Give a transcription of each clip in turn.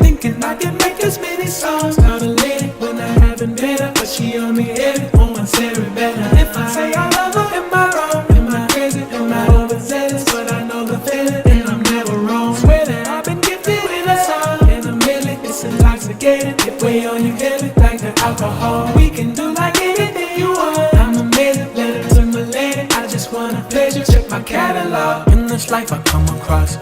Thinking I can make as many songs out of lady when I haven't met her, but she only hit it on my better. If I say I love her, am I wrong? Am I crazy? Am I overzealous? But I know the feeling and I'm never wrong. Swear that I've been gifted with a song and a million. It's intoxicating. It weigh on you heavy like the alcohol. We can do like anything you want. I'm amazing, let it to my lady. I just want a pleasure. Check my catalog. In this life I come across.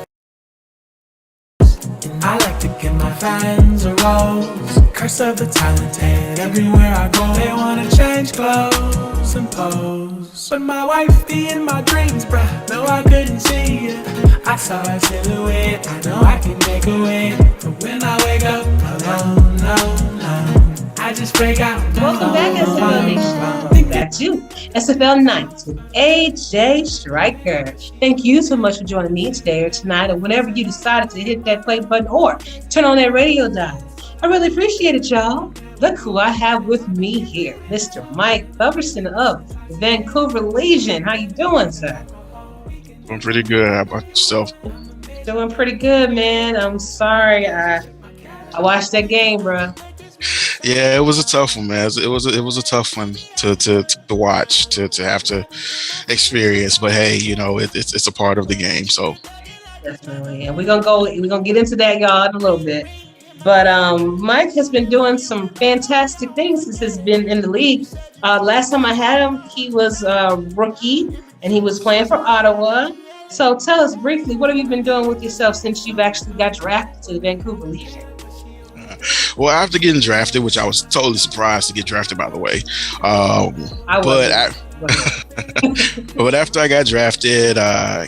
I like to give my fans a rose. Curse of the talented. Everywhere I go, they wanna change clothes and pose. But my wife be in my dreams, bruh. No, I couldn't see it. I saw her silhouette. I know I can make a way. But when I wake up alone, no, I just break out. Welcome back, SFL Nation. Back to SFL Nights with AJ Striker. Thank you so much for joining me today or tonight or whenever you decided to hit that play button or turn on that radio dial. I really appreciate it, y'all. Look who I have with me here, Mr. Mike Coverson of Vancouver Legion. How you doing, sir? Doing pretty good. How about yourself? Doing pretty good, man. I'm sorry. I watched that game, bro. Yeah, it was a tough one, man. It was a tough one to watch, to have to experience. But hey, you know, it's a part of the game. So definitely, and we're gonna get into that, y'all, in a little bit. But Mike has been doing some fantastic things since he's been in the league. Last time I had him, he was a rookie and he was playing for Ottawa. So tell us briefly, what have you been doing with yourself since you've actually got drafted to the Vancouver Legion? Well, after getting drafted, which I was totally surprised to get drafted, by the way. But after I got drafted,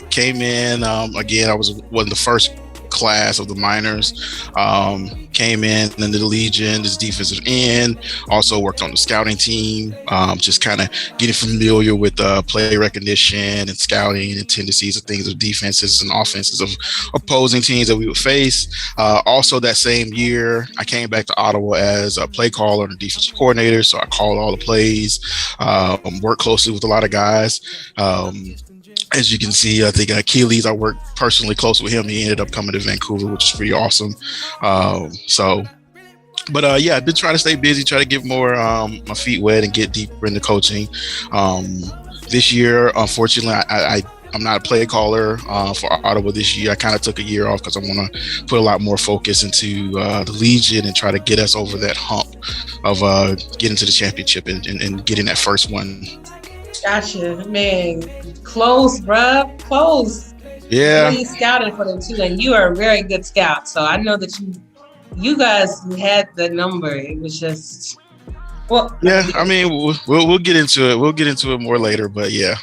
came in, again, I was one of the first class of the minors, came in the Legion as defensive end, also worked on the scouting team, just kind of getting familiar with play recognition and scouting and tendencies of things of defenses and offenses of opposing teams that we would face. Also that same year, I came back to Ottawa as a play caller and a defensive coordinator, so I called all the plays, worked closely with a lot of guys. As you can see, I think Achilles, I worked personally close with him. He ended up coming to Vancouver, which is pretty awesome. Yeah, I've been trying to stay busy, try to get more my feet wet and get deeper into coaching. This year, unfortunately, I'm not a play caller for Ottawa this year. I kind of took a year off because I want to put a lot more focus into the Legion and try to get us over that hump of getting to the championship and getting that first one. Gotcha, man. Close, bruh. Close. Yeah. You scouted for them too, and you are a very good scout. So I know that you guys had the number. It was just, well. Yeah, I mean, we'll get into it. We'll get into it more later, but yeah.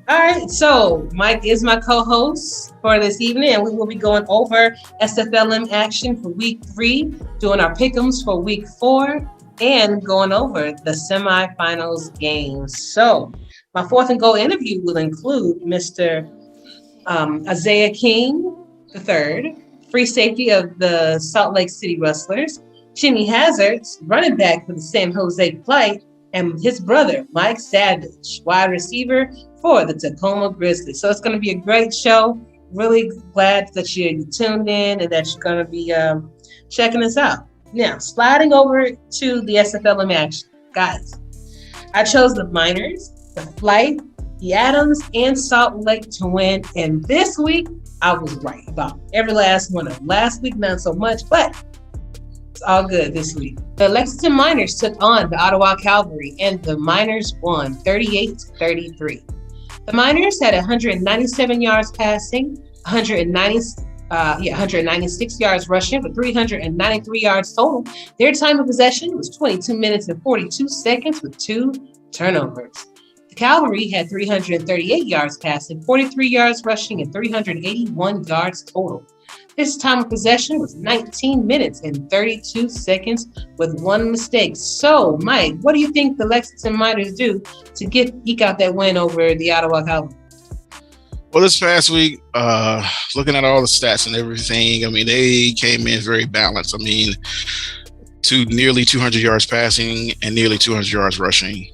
All right. So Mike is my co-host for this evening, and we will be going over SFLm Action for week 3, doing our pick'ems for week 4. And going over the semifinals games. So my fourth and goal interview will include Mr. Isaiah King III, free safety of the Salt Lake City Rustlers, Jimmy Hazzard, running back for the San Jose Flight, and his brother, Mike Savage, wide receiver for the Tacoma Grizzlies. So it's going to be a great show. Really glad that you tuned in and that you're going to be checking us out. Now, sliding over to the SFLm Action. Guys, I chose the Miners, the Flight, the Adams, and Salt Lake to win. And this week, I was right about every last one of them. Last week, not so much, but it's all good this week. The Lexington Miners took on the Ottawa Cavalry, and the Miners won 38-33. The Miners had 197 yards passing, 196 yards rushing for 393 yards total. Their time of possession was 22 minutes and 42 seconds with 2 turnovers. The Cavalry had 338 yards passing, 43 yards rushing, and 381 yards total. His time of possession was 19 minutes and 32 seconds with 1 mistake. So, Mike, what do you think the Lexington Miners do to eke out that win over the Ottawa Cavalry? Well, this past week, looking at all the stats and everything, I mean, they came in very balanced. I mean, to nearly 200 yards passing and nearly 200 yards rushing.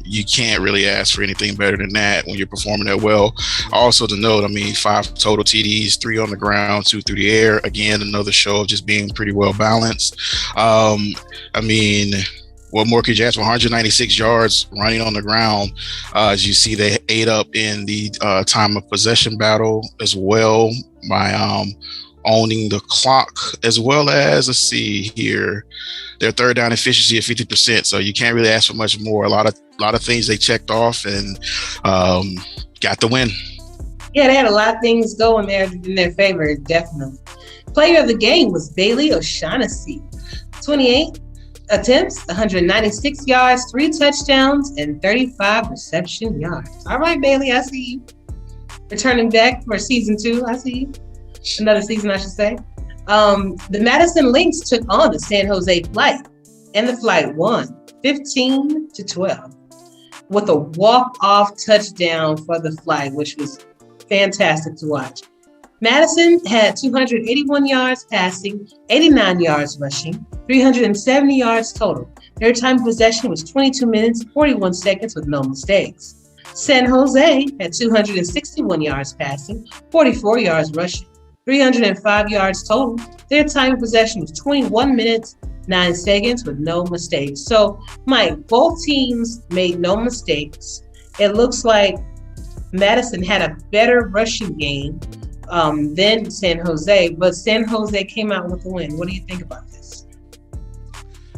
You can't really ask for anything better than that when you're performing that well. Also to note, I mean, 5 total TDs, 3 on the ground, 2 through the air. Again, another show of just being pretty well balanced. I mean, what more could you ask for? 196 yards running on the ground. As you see, they ate up in the time of possession battle as well by owning the clock, as well as, let's see here, their third down efficiency at 50%. So you can't really ask for much more. A lot of things they checked off and got the win. Yeah, they had a lot of things going there in their favor, definitely. Player of the game was Bailey O'Shaughnessy. 28 attempts, 196 yards, 3 touchdowns, and 35 reception yards. All right, Bailey, I see you. Returning back for season 2, I see you. Another season, I should say. The Madison Lynx took on the San Jose Flight, and the Flight won 15-12 with a walk-off touchdown for the Flight, which was fantastic to watch. Madison had 281 yards passing, 89 yards rushing, 370 yards total. Their time of possession was 22 minutes, 41 seconds with no mistakes. San Jose had 261 yards passing, 44 yards rushing, 305 yards total. Their time of possession was 21 minutes, 9 seconds with no mistakes. So, Mike, both teams made no mistakes. It looks like Madison had a better rushing game than San Jose, but San Jose came out with the win. What do you think about this?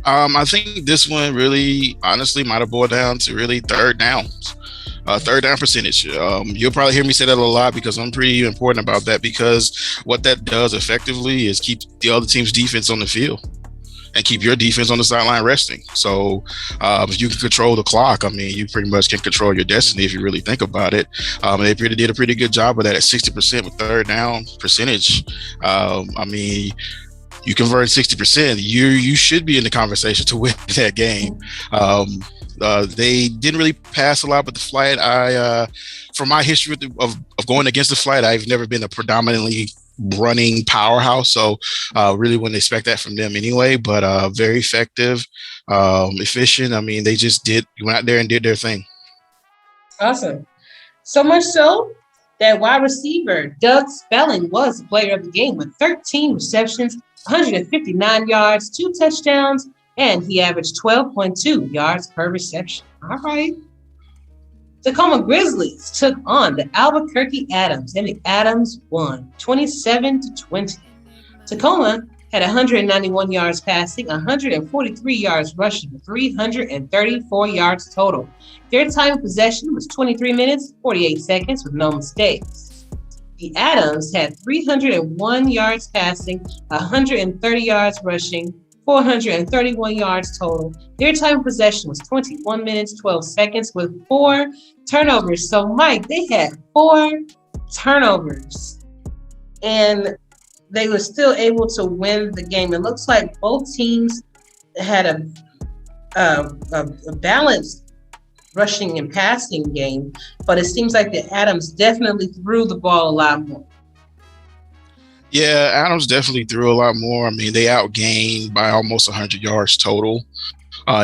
I think this one really, honestly, might have boiled down to really third downs. Third down percentage. You'll probably hear me say that a lot because I'm pretty important about that, because what that does effectively is keep the other team's defense on the field and keep your defense on the sideline resting. So if you can control the clock, I mean, you pretty much can control your destiny if you really think about it. They did a pretty good job of that at 60% with third down percentage. I mean, you convert 60%, you should be in the conversation to win that game. They didn't really pass a lot, but the Flight, from my history of going against the Flight, I've never been a predominantly running powerhouse, so really wouldn't expect that from them anyway. But very effective, efficient. I mean, they just went out there and did their thing. Awesome. So much so that wide receiver Doug Spelling was the player of the game with 13 receptions, 159 yards, 2 touchdowns, and he averaged 12.2 yards per reception. All right. Tacoma Grizzlies took on the Albuquerque Adams, and the Adams won 27-20. Tacoma had 191 yards passing, 143 yards rushing, 334 yards total. Their time of possession was 23 minutes, 48 seconds with no mistakes. The Adams had 301 yards passing, 130 yards rushing, 431 yards total. Their time of possession was 21 minutes, 12 seconds with 4 turnovers. So, Mike, they had 4 turnovers, and they were still able to win the game. It looks like both teams had a balanced rushing and passing game, but it seems like the Adams definitely threw the ball a lot more. Yeah, Adams definitely threw a lot more. I mean, they outgained by almost 100 yards total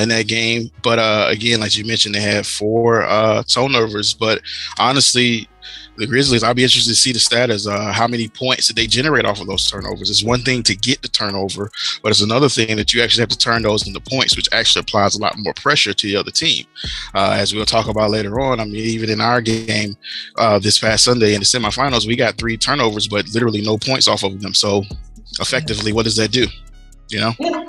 in that game. But again, like you mentioned, they had 4 turnovers. But honestly, the Grizzlies, I'll be interested to see the status. How many points did they generate off of those turnovers? It's one thing to get the turnover, but it's another thing that you actually have to turn those into points, which actually applies a lot more pressure to the other team. As we'll talk about later on, I mean, even in our game this past Sunday in the semifinals, we got 3 turnovers, but literally no points off of them. So effectively, what does that do? You know? Yeah.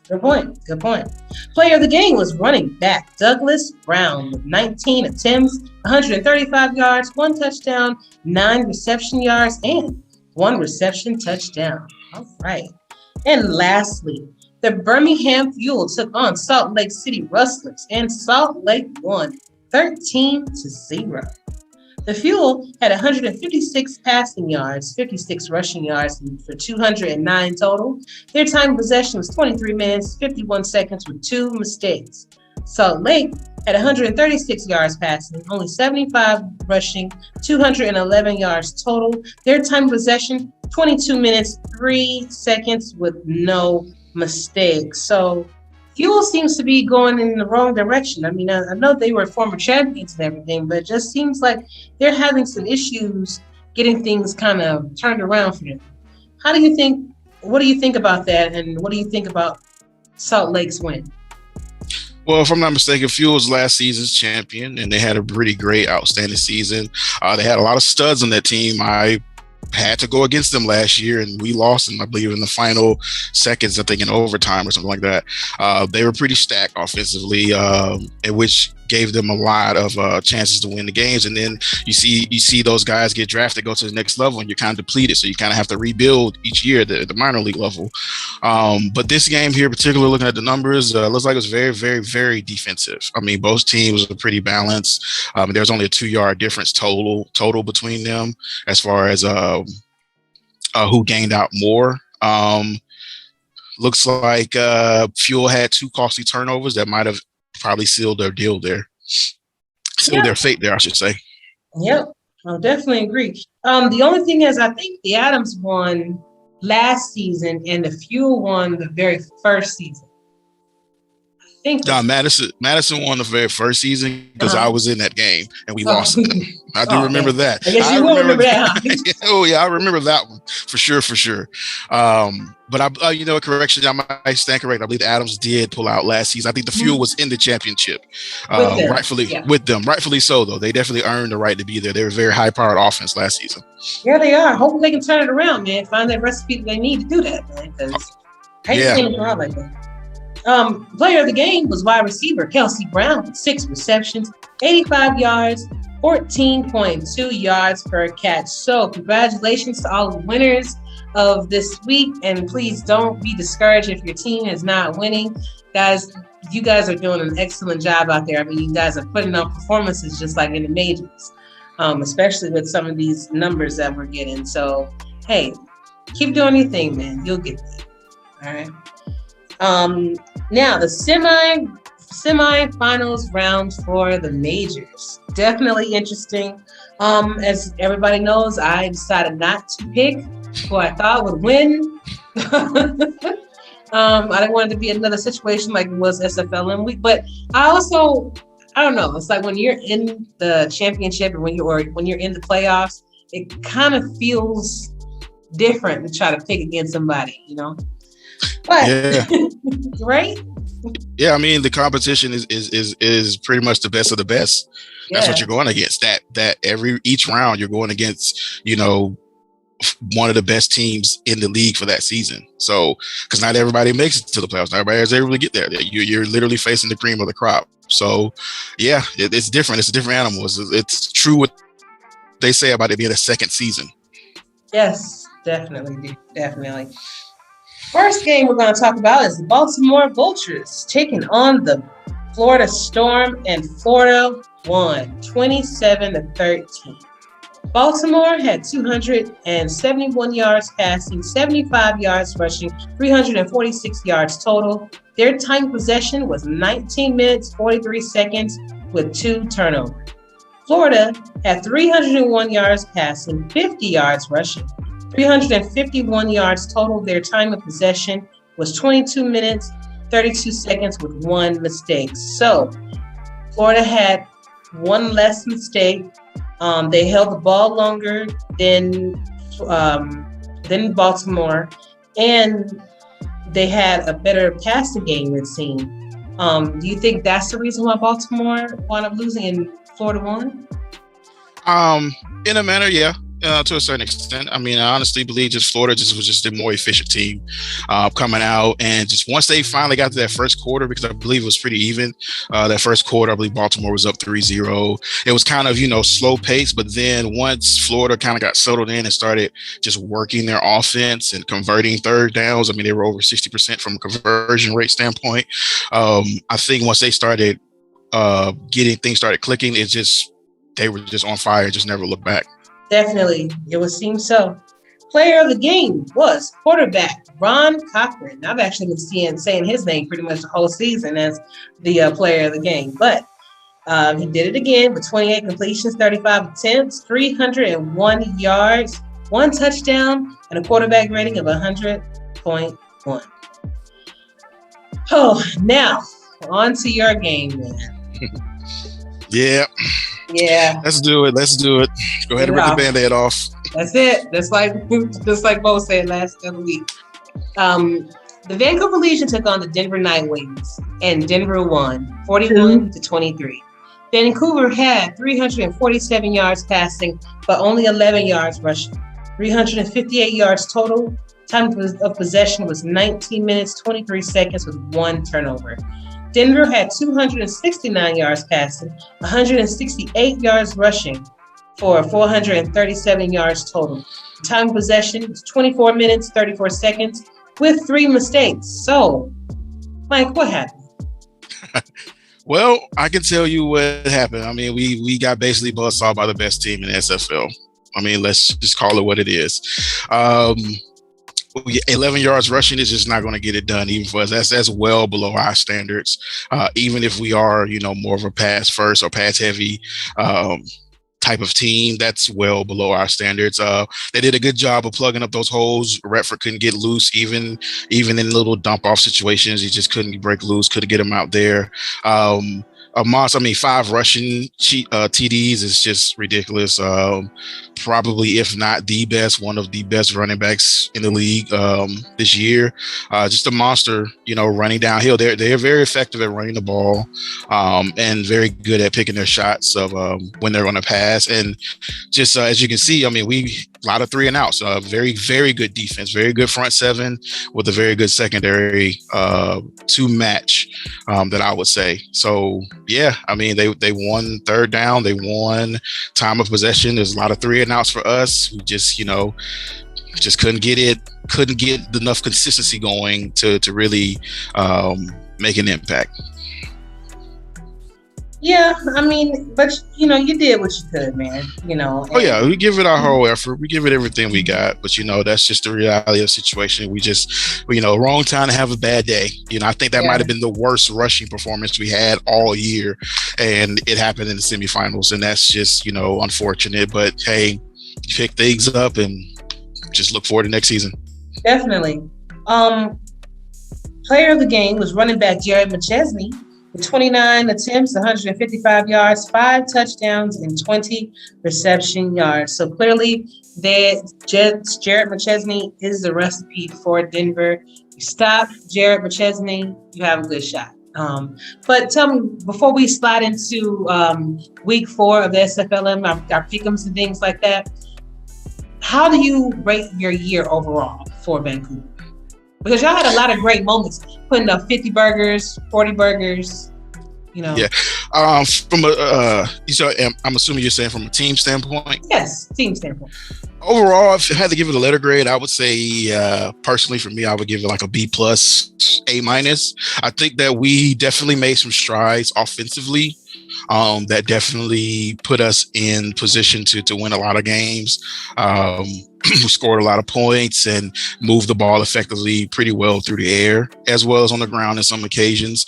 Good point. Good point. Player of the game was running back Douglas Brown with 19 attempts, 135 yards, 1 touchdown, 9 reception yards, and 1 reception touchdown. All right. And lastly, the Birmingham Fuel took on Salt Lake City Rustlers, and Salt Lake won 13-0. The Fuel had 156 passing yards, 56 rushing yards for 209 total. Their time of possession was 23 minutes, 51 seconds with 2 mistakes. Salt Lake had 136 yards passing, only 75 rushing, 211 yards total. Their time of possession, 22 minutes, 3 seconds with no mistakes. So Fuel seems to be going in the wrong direction. I mean, I know they were former champions and everything, but it just seems like they're having some issues getting things kind of turned around for them. What do you think about that? And what do you think about Salt Lake's win? Well, if I'm not mistaken, Fuel was last season's champion, and they had a pretty great, outstanding season. They had a lot of studs on that team. I had to go against them last year, and we lost them, I believe, in the final seconds, I think, in overtime or something like that. They were pretty stacked offensively, which gave them a lot of chances to win the games. And then you see those guys get drafted, go to the next level, and you're kind of depleted. So you kind of have to rebuild each year at the minor league level. But this game here, particularly looking at the numbers, looks like it was very, very, very defensive. I mean, both teams were pretty balanced. There's only a 2-yard difference total between them as far as who gained out more. Looks like Fuel had 2 costly turnovers that might have probably sealed their deal there. Sealed their fate there, I should say. Yep, I'll definitely agree. The only thing is, I think the Adams won last season and the Fuel won the very first season. I think Madison won the very first season because I was in that game and we lost them. I do remember that. I guess you will remember that. Huh? Oh yeah, I remember that one for sure. But correction, I might stand correct. I believe Adams did pull out last season. I think the Fuel was in the championship, rightfully so. Though they definitely earned the right to be there. They were a very high-powered offense last season. Yeah, they are. Hopefully, they can turn it around, man. Find that recipe that they need to do that, man. Because I hate seeing them around like that. Player of the game was wide receiver Kelsey Brown with 6 receptions, 85 yards, 14.2 yards per catch. So congratulations to all the winners of this week. And please don't be discouraged if your team is not winning. Guys, you guys are doing an excellent job out there. I mean, you guys are putting on performances just like in the majors, especially with some of these numbers that we're getting. So, hey, keep doing your thing, man. You'll get there. All right. Now the semi-finals round for the majors. Definitely interesting. As everybody knows, I decided not to pick who I thought would win. I didn't want it to be another situation like it was SFLm week, but I don't know. It's like when you're in the championship and when you're in the playoffs, it kind of feels different to try to pick against somebody, you know? But, yeah. Right? Yeah, I mean the competition is pretty much the best of the best. That's what you're going against. That each round you're going against, one of the best teams in the league for that season. So, because not everybody makes it to the playoffs, not everybody is able to get there. You're literally facing the cream of the crop. So, yeah, it's different. It's a different animal. It's true what they say about it being a second season. Yes, definitely. First game we're going to talk about is the Baltimore Vultures taking on the Florida Storm, and Florida won 27-13. Baltimore had 271 yards passing, 75 yards rushing, 346 yards total. Their time possession was 19 minutes, 43 seconds with 2 turnovers. Florida had 301 yards passing, 50 yards rushing, 351 yards total. Their time of possession was 22 minutes, 32 seconds with 1 mistake. So Florida had 1 less mistake. They held the ball longer than Baltimore, and they had a better passing game, it seemed. Do you think that's the reason why Baltimore wound up losing and Florida won? In a manner, yeah. To a certain extent. I mean, I honestly believe Florida was just a more efficient team coming out. And just once they finally got to that first quarter, because I believe it was pretty even, that first quarter, I believe Baltimore was up 3-0. It was kind of, slow pace. But then once Florida kind of got settled in and started just working their offense and converting third downs, I mean, they were over 60% from a conversion rate standpoint. I think once they started getting things started clicking, they were just on fire, just never looked back. Definitely. It would seem so. Player of the game was quarterback Ron Cochran. I've actually been saying his name pretty much the whole season as the player of the game. But he did it again with 28 completions, 35 attempts, 301 yards, 1 touchdown, and a quarterback rating of 100.1. Oh, now on to your game, man. Yeah. Let's do it. Go ahead and rip the Band-Aid off. That's it. Just like Bo said last week. The Vancouver Legion took on the Denver Nightwings, and Denver won 41-23. Vancouver had 347 yards passing, but only 11 yards rushing. 358 yards total. Time of possession was 19 minutes, 23 seconds with 1 turnover. Denver had 269 yards passing, 168 yards rushing for 437 yards total. Time of possession was 24 minutes, 34 seconds with 3 mistakes. So, Mike, what happened? Well, I can tell you what happened. I mean, we got basically buzzsawed by the best team in the SFL. I mean, let's just call it what it is. 11 yards rushing is just not going to get it done, even for us. That's well below our standards. Even if we are, more of a pass first or pass heavy type of team, that's well below our standards. They did a good job of plugging up those holes. Redford couldn't get loose, even in little dump off situations. He just couldn't break loose. Couldn't get him out there. A monster. 5 rushing TDs is just ridiculous. Probably, if not the best, one of the best running backs in the league this year. Just a monster, running downhill. They're very effective at running the ball and very good at picking their shots of when they're on a pass. And just as you can see, we a lot of 3 and outs. Very, very good defense. Very good front 7 with a very good secondary to match that I would say. So yeah, they won 3rd down. They won time of possession. There's a lot of 3 and outs for us. We just, just couldn't get enough consistency going to really make an impact. Yeah, but you did what you could, man. Oh yeah, we give it our whole effort. We give it everything we got. But that's just the reality of the situation. We just, wrong time to have a bad day. I think that might have been the worst rushing performance we had all year, and it happened in the semifinals, and that's just unfortunate. But hey, pick things up and just look forward to next season. Definitely. Player of the game was running back Jared McChesney. With 29 attempts, 155 yards, 5 touchdowns, and 20 reception yards. So clearly, Jared McChesney is the recipe for Denver. You stop Jared McChesney, you have a good shot. But tell me, before we slide into week 4 of the SFLm, our pick'ems and things like that, how do you rate your year overall for Vancouver? Because y'all had a lot of great moments, putting up 50 burgers, 40 burgers, Yeah. From I'm assuming you're saying from a team standpoint? Yes, team standpoint. Overall, if I had to give it a letter grade, I would say, personally for me, I would give it like a B+, A-. I think that we definitely made some strides offensively. That definitely put us in position to win a lot of games. We scored a lot of points and moved the ball effectively pretty well through the air as well as on the ground in some occasions.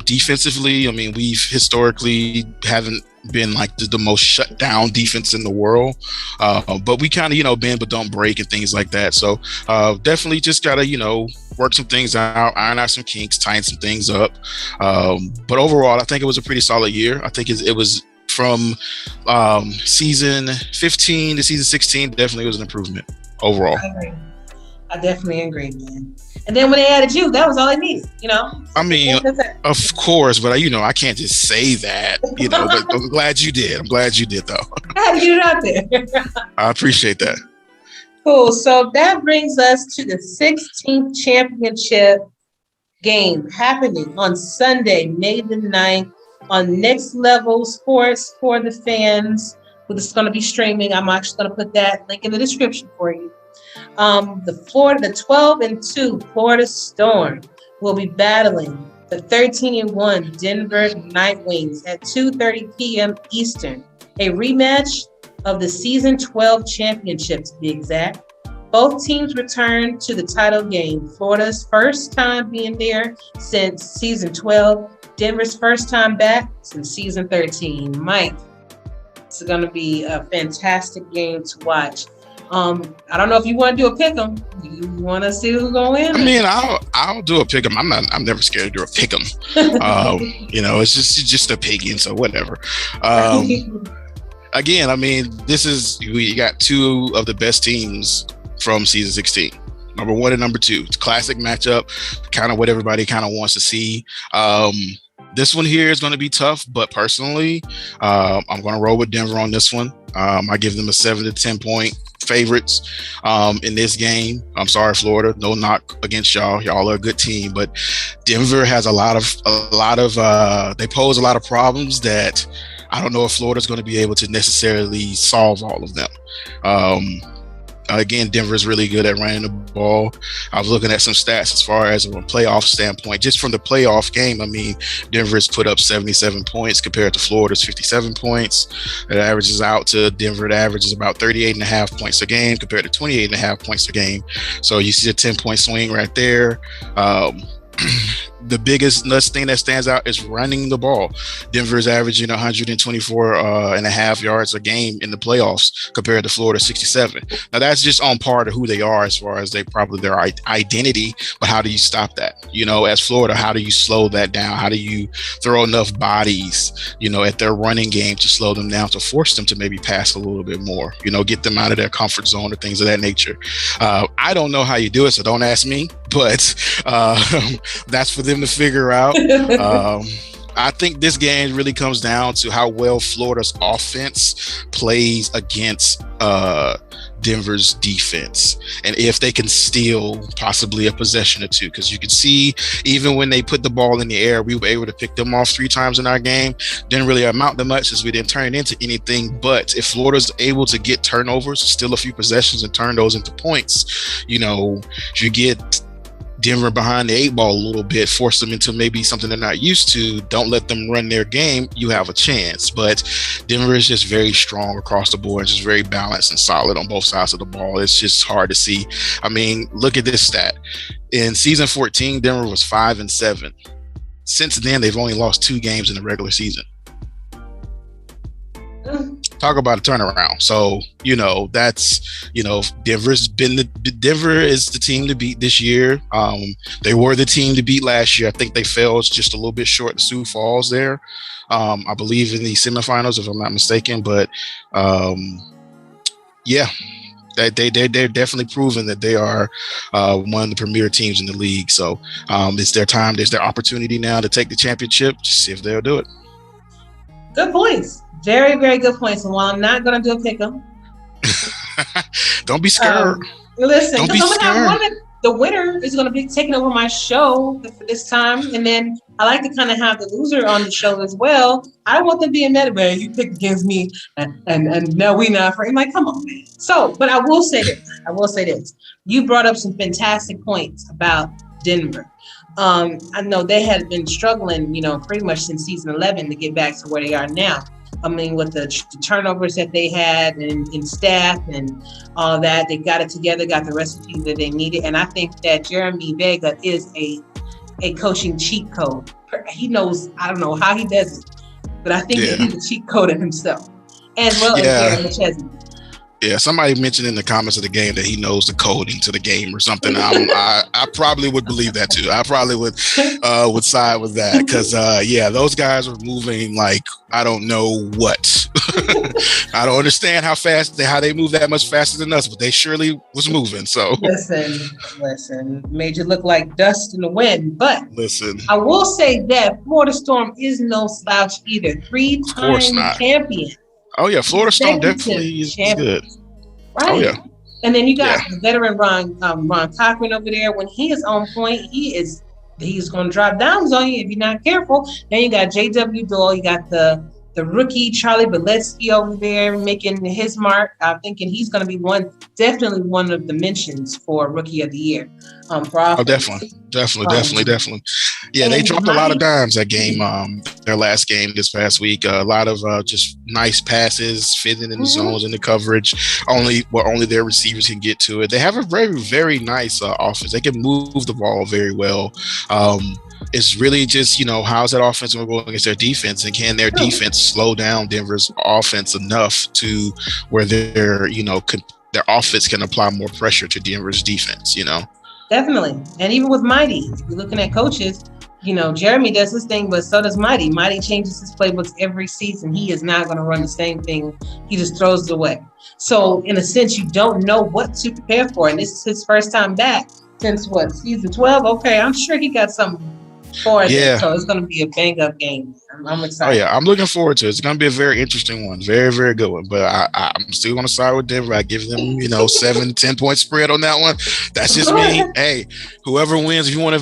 Defensively, we've historically haven't been like the most shut down defense in the world. But we kind of, bend but don't break and things like that. So definitely just got to, work some things out, iron out some kinks, tighten some things up. But overall, I think it was a pretty solid year. I think it was from season 15 to season 16, definitely was an improvement overall. I definitely agree, man. And then when they added you, that was all they needed, Of course, but I can't just say that, but I'm glad you did. I'm glad you did, though. I had to get it out there. I appreciate that. Cool. So that brings us to the 16th championship game happening on Sunday, May the 9th on Next Level Sports for the fans. It's going to be streaming. I'm actually going to put that link in the description for you. The 12-2 Florida Storm will be battling the 13-1 Denver Nightwings at 2:30 p.m. Eastern, a rematch of the season 12 championship to be exact. Both teams returned to the title game. Florida's first time being there since season 12. Denver's first time back since season 13. Mike, it's going to be a fantastic game to watch. I don't know if you want to do a pick 'em. You want to see who's going to win? I mean, I'll do a pick 'em. I'm never scared to do a pick 'em. It's just a picking, so whatever. Again, I mean, you got two of the best teams from season 16. Number 1 and number 2. It's a classic matchup, kind of what everybody kind of wants to see. This one here is going to be tough, but personally, I'm going to roll with Denver on this one. I give them a 7 to 10 point favorites in this game. I'm sorry, Florida. No knock against y'all. Y'all are a good team, but Denver has a lot of they pose a lot of problems that I don't know if Florida's going to be able to necessarily solve all of them. Again, Denver is really good at running the ball. I was looking at some stats as far as from a playoff standpoint. Just from the playoff game, I mean, Denver has put up 77 points compared to Florida's 57 points. It averages out to Denver. It averages about 38.5 points a game compared to 28.5 points a game. So you see a 10-point swing right there. The biggest thing that stands out is running the ball. Denver is averaging 124 and a half yards a game in the playoffs compared to Florida 67. Now that's just on par to who they are as far as their identity. But how do you stop that? As Florida, how do you slow that down? How do you throw enough bodies, at their running game to slow them down, to force them to maybe pass a little bit more, get them out of their comfort zone or things of that nature. I don't know how you do it, so don't ask me, but that's for them to figure out. I think this game really comes down to how well Florida's offense plays against Denver's defense, and if they can steal possibly a possession or two, because you can see even when they put the ball in the air, we were able to pick them off 3 times in our game. Didn't really amount to much as we didn't turn it into anything, but if Florida's able to get turnovers, steal a few possessions and turn those into points, you get Denver behind the 8 ball a little bit, force them into maybe something they're not used to, don't let them run their game, you have a chance. But Denver is just very strong across the board, just very balanced and solid on both sides of the ball. It's just hard to see. I mean, look at this stat. In season 14, Denver was 5-7. Since then, they've only lost 2 games in the regular season. Talk about a turnaround. So, that's, Denver is the team to beat this year. They were the team to beat last year. I think they fell just a little bit short of Sioux Falls there. I believe in the semifinals, if I'm not mistaken. But they're definitely proven that they are one of the premier teams in the league. So it's their time. It's their opportunity now to take the championship. Just see if they'll do it. Good points. Very, very good points. And while I'm not going to do a pick 'em, don't be scared. Listen, don't be scared. The winner is going to be taking over my show for this time. And then I like to kind of have the loser on the show as well. I don't want them being mad, man. You picked against me and no, we not afraid. I'm like, come on, man. So, but I will say this. You brought up some fantastic points about Denver. I know they had been struggling, pretty much since season 11 to get back to where they are now. I mean, with the turnovers that they had and staff and all that, they got it together, got the recipe that they needed. And I think that Jeremy Vega is a coaching cheat code. He knows, I don't know how he does it, but I think that he's a cheat code in himself, as well as Gary McChesney. Yeah, somebody mentioned in the comments of the game that he knows the coding to the game or something. I probably would believe that too. I probably would side with that because those guys were moving like I don't know what. I don't understand how they move that much faster than us, but they surely was moving. So listen, made you look like dust in the wind. But listen, I will say that Florida Storm is no slouch either. 3-time champion. Oh yeah, Florida Storm definitely is good. Right. Oh yeah. And then you got the veteran Ron Cochran over there. When he is on point, he's going to drop downs on you if you're not careful. Then you got J.W. Doyle. You got the rookie Charlie Beletsky over there making his mark. I'm thinking he's going to be definitely one of the mentions for Rookie of the Year. Definitely. Yeah, they And dropped a lot of dimes that game, their last game this past week. A lot of just nice passes, fitting in the zones and the coverage. Only their receivers can get to it. They have a very, very nice offense. They can move the ball very well. It's really just, how's that offense going to go against their defense, and can their defense slow down Denver's offense enough to where their offense can apply more pressure to Denver's defense, Definitely. And even with Mighty, if you're looking at coaches, Jeremy does his thing, but so does Mighty. Mighty changes his playbooks every season. He is not going to run the same thing. He just throws it away. So in a sense, you don't know what to prepare for. And this is his first time back since season 12? Okay, I'm sure he got something for it. Yeah. So it's going to be a bang-up game. I'm excited. Oh, yeah. I'm looking forward to it. It's going to be a very interesting one. Very, very good one. But I'm still going to side with Denver. I give them, 7-10 point spread on that one. That's just me. Hey, whoever wins, if you want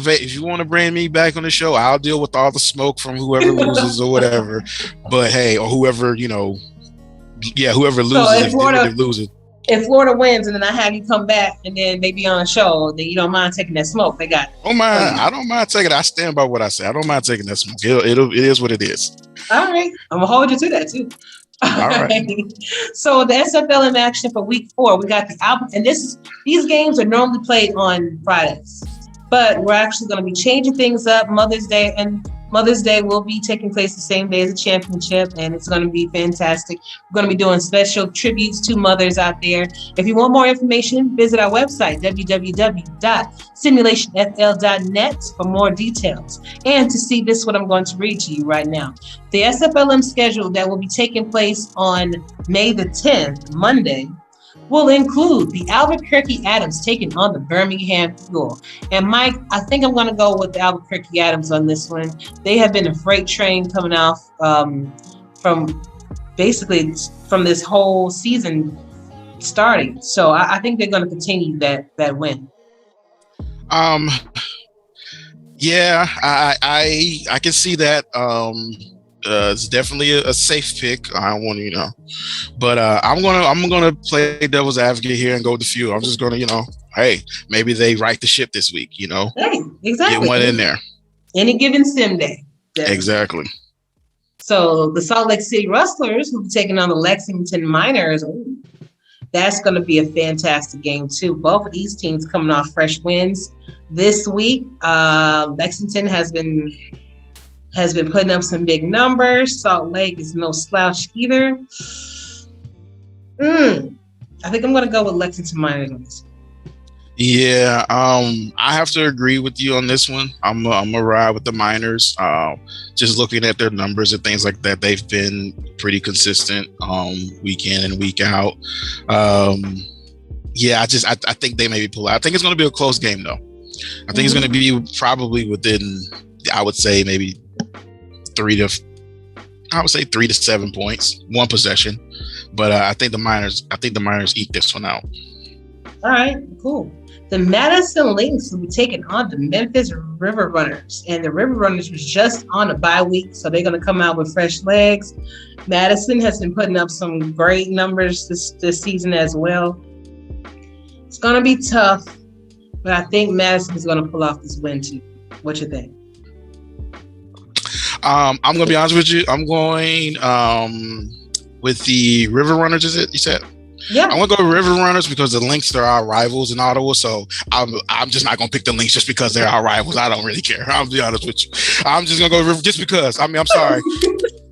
to bring me back on the show, I'll deal with all the smoke from whoever loses or whatever. But hey, or whoever, whoever loses, if Florida loses. If Florida wins and then I have you come back and then they be on a show, then you don't mind taking that smoke. They got it. I don't mind taking it. I stand by what I say. I don't mind taking that smoke. It is what it is. All right. I'm going to hold you to that too. All right. So the SFLm Action for week 4, we got the album. And these games are normally played on Fridays. But we're actually going to be changing things up. Mother's Day will be taking place the same day as the championship, and it's going to be fantastic. We're going to be doing special tributes to mothers out there. If you want more information, visit our website, www.simulationfl.net, for more details. And to see this, what I'm going to read to you right now. The SFLm schedule that will be taking place on May the 10th, Monday, will include the Albuquerque Adams taking on the Birmingham Fuel. And Mike, I think I'm going to go with the Albuquerque Adams on this one. They have been a freight train coming off from this whole season starting. So I think they're going to continue that win. Yeah, I can see that. It's definitely a safe pick. I don't want to, but I'm gonna play devil's advocate here and go with the Fuel. I'm just gonna, hey, maybe they right the ship this week. Hey, exactly. Get one in there. Any given sim day. Definitely. Exactly. So the Salt Lake City Rustlers will be taking on the Lexington Miners. Ooh, that's going to be a fantastic game too. Both of these teams coming off fresh wins this week. Lexington has been putting up some big numbers. Salt Lake is no slouch either. I think I'm going to go with Lexington Miners on this. Yeah, I have to agree with you on this one. I'm gonna ride with the Miners. Just looking at their numbers and things like that, they've been pretty consistent week in and week out. Yeah, I think they maybe pull out. I think it's going to be a close game though. I think it's going to be probably within, I would say maybe 3 to 7 points, one possession. But I think the Miners eke this one out. All right, cool. The Madison Lynx will be taking on the Memphis River Runners, and the River Runners was just on a bye week, so they're going to come out with fresh legs. Madison has been putting up some great numbers this season as well. It's going to be tough, but I think Madison is going to pull off this win too. What you think? I'm going to be honest with you. I'm going with the River Runners. Is it you said? Yeah, I want to go with River Runners because the Lynx are our rivals in Ottawa. So I'm just not going to pick the Lynx just because they're our rivals. I don't really care. I'll be honest with you. I'm just going to go with River just because. I mean, I'm sorry.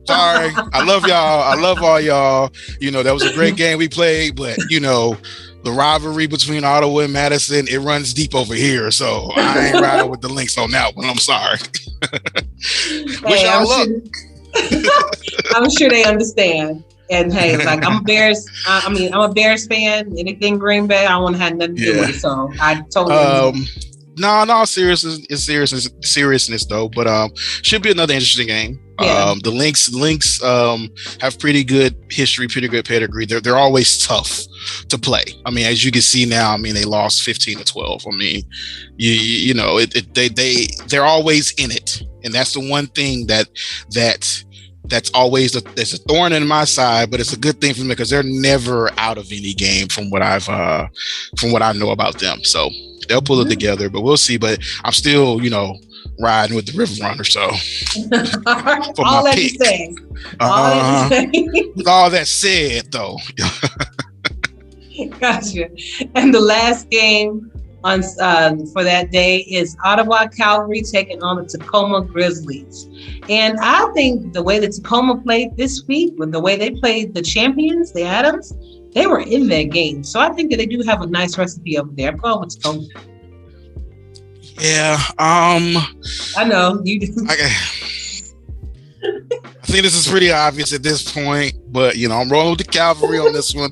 Sorry. I love y'all. I love all y'all. That was a great game we played, but the rivalry between Ottawa and Madison, it runs deep over here. So I ain't riding with the Lynx on that one. I'm sorry. Wish y'all luck. I'm sure they understand. And hey, like I'm a Bears fan. Anything Green Bay, I want to have nothing to do with it. So I totally. No, seriousness though. But should be another interesting game. Yeah. The Lynx have pretty good history, pretty good pedigree. They're always tough to play. I mean, as you can see now, they lost 15-12. I mean, they're always in it, and that's the one thing that's always there's a thorn in my side, but it's a good thing for me because they're never out of any game from what I know about them. So they'll pull it together, but we'll see. But I'm still, riding with the River Runner. So for all my that pick. you say. All that you say. With all that said, though. Gotcha. And the last game on for that day is Ottawa Cavalry taking on the Tacoma Grizzlies. And I think the way that Tacoma played this week, with the way they played the champions, the Adams, they were in that game. So I think that they do have a nice recipe over there. I'm going with Tacoma. Yeah. I know you do. I think this is pretty obvious at this point, but I'm rolling with the Cavalry on this one.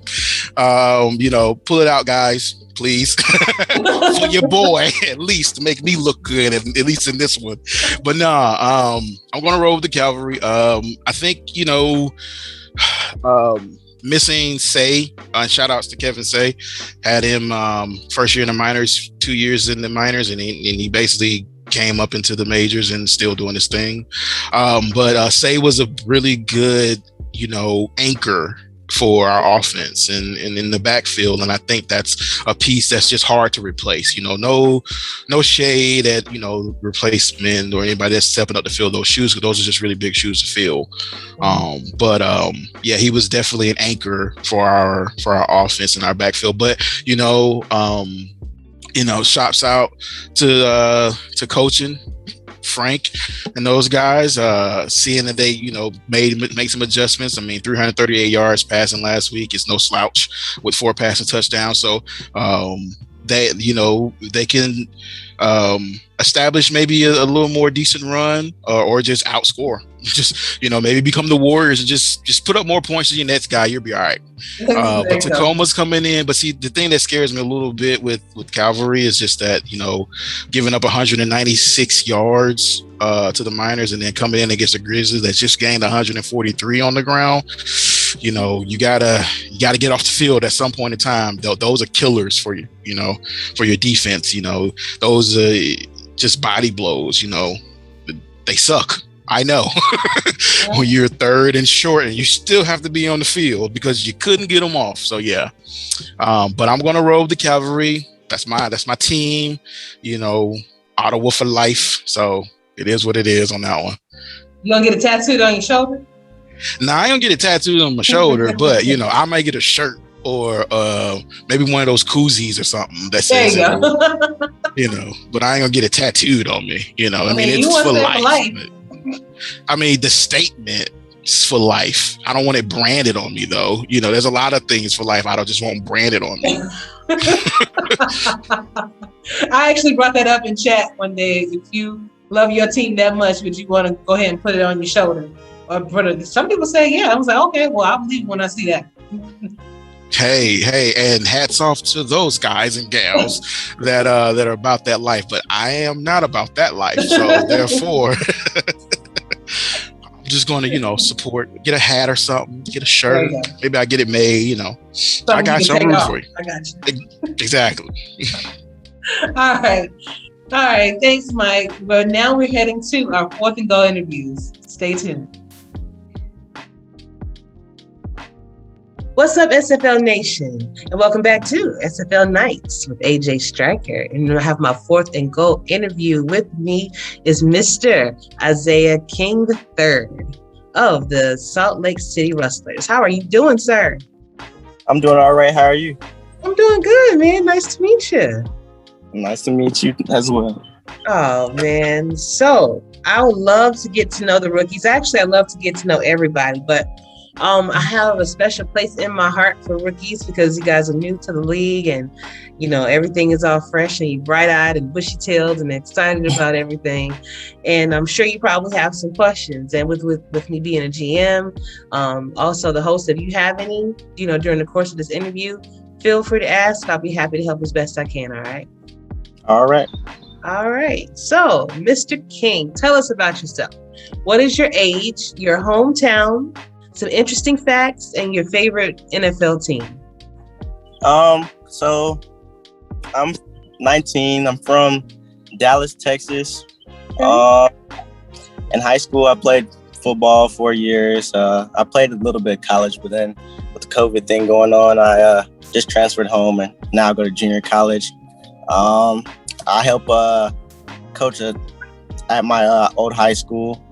Pull it out, guys, please, for your boy, at least to make me look good, at least in this one. But I'm gonna roll with the Cavalry. I think missing Say, shout outs to Kevin Say, had him first year in the minors, 2 years in the minors, and he basically came up into the majors and still doing his thing. But Say was a really good, anchor for our offense and in the backfield. And I think that's a piece that's just hard to replace. No shade at, replacement or anybody that's stepping up to fill those shoes, because those are just really big shoes to fill. Yeah, he was definitely an anchor for our offense and our backfield. But, shouts out to coaching Frank and those guys, seeing that they make some adjustments. I mean, 338 yards passing last week is no slouch with 4 passing touchdowns. So they can establish maybe a little more decent run or just outscore. Just maybe become the Warriors and just put up more points than your next guy. You'll be all right. But Tacoma's coming in. But see, the thing that scares me a little bit with Cavalry is just that giving up 196 yards to the Miners and then coming in against the Grizzlies that just gained 143 on the ground. You gotta get off the field at some point in time. Those are killers for you. For your defense. Those just body blows. They suck. I know. When you're third and short and you still have to be on the field because you couldn't get them off. So yeah. But I'm gonna roll the Cavalry. That's my team. Ottawa for life. So it is what it is on that one. You gonna get a tattooed on your shoulder? Nah, I ain't gonna get it tattooed on my shoulder, but I might get a shirt or maybe one of those koozies or something that says but I ain't gonna get it tattooed on me. I mean it's for life. I mean the statement is for life. I don't want it branded on me though. There's a lot of things for life I don't just want branded on me. I actually brought that up in chat one day. If you love your team that much, would you want to go ahead and put it on your shoulder? Or some people say, yeah. I was like, okay, well, I'll believe when I see that. Hey, and hats off to those guys and gals that are about that life. But I am not about that life. So therefore, I'm just going to, support, get a hat or something, get a shirt. Maybe I get it made, I got you. I'm rooting for you. I got you. Exactly. All right. Thanks, Mike. But now we're heading to our 4th and Goal interviews. Stay tuned. What's up, SFL Nation? And welcome back to SFL Nights with AJ Striker. And I have my 4th and Goal interview. With me is Mr. Isaiah King III of the Salt Lake City Rustlers. How are you doing, sir? I'm doing all right. How are you? I'm doing good, man. Nice to meet you. Nice to meet you as well. Oh, man. So I would love to get to know the rookies. Actually, I love to get to know everybody, but I have a special place in my heart for rookies because you guys are new to the league and, everything is all fresh and you're bright-eyed and bushy-tailed and excited about everything. And I'm sure you probably have some questions. And with me being a GM, also the host, if you have any, during the course of this interview, feel free to ask. I'll be happy to help as best I can, all right? All right. All right. So, Mr. King, tell us about yourself. What is your age, your hometown, some interesting facts, and your favorite NFL team? So I'm 19. I'm from Dallas, Texas. Okay. In high school, I played football 4 years. I played a little bit of college, but then with the COVID thing going on, I just transferred home and now I go to junior college. I help coach a at my old high school.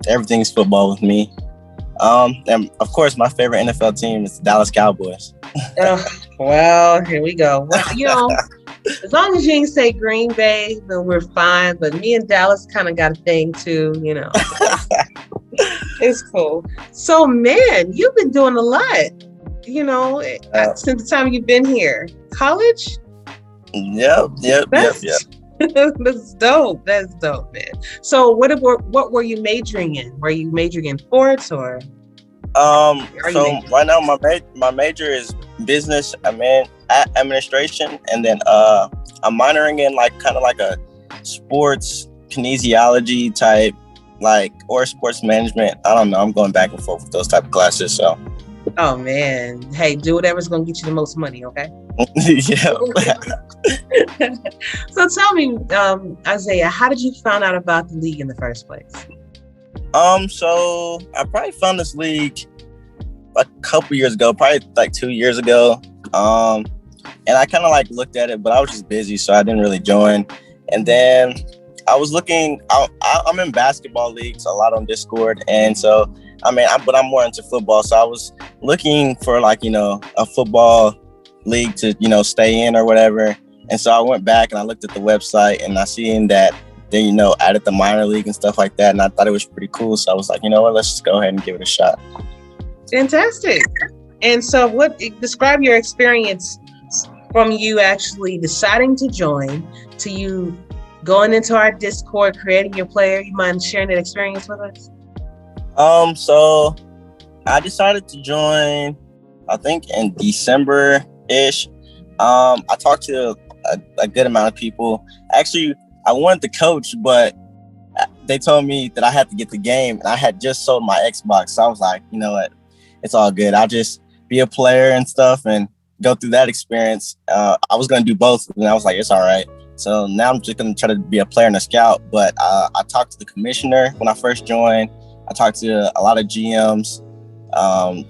Everything's football with me. And of course, my favorite NFL team is the Dallas Cowboys. Oh, well, here we go. Well, as long as you ain't say Green Bay, then we're fine. But me and Dallas kind of got a thing too, It's cool. So, man, you've been doing a lot, since the time you've been here. College? Yep. That's dope. That's dope, man. So, what were you majoring in? Were you majoring in sports or? So right now my major is business administration, and then I'm minoring in kind of like a sports kinesiology type, or sports management. I don't know. I'm going back and forth with those type of classes. So. Oh man, hey, do whatever's gonna get you the most money, okay? Yeah. So tell me, Isaiah, how did you find out about the league in the first place? So I probably found this league a couple years ago, probably 2 years ago. And I kind of looked at it, but I was just busy, so I didn't really join. And then I was looking. I'm in basketball leagues a lot on Discord, and so but I'm more into football. So I was looking for a football league to stay in or whatever. And so I went back and I looked at the website, and I seen that they added the minor league and stuff like that, and I thought it was pretty cool. So I was like, you know what, let's just go ahead and give it a shot. Fantastic. And so describe your experience from you actually deciding to join to you going into our Discord, creating your player. You mind sharing that experience with us? So I decided to join, I think in December-ish. I talked to a good amount of people. Actually, I wanted to coach, but they told me that I had to get the game, and I had just sold my Xbox. So I was like, you know what? It's all good. I'll just be a player and stuff and go through that experience. I was going to do both, and I was like, it's all right. So now I'm just going to try to be a player and a scout. But I talked to the commissioner when I first joined. I talked to a lot of GMs, and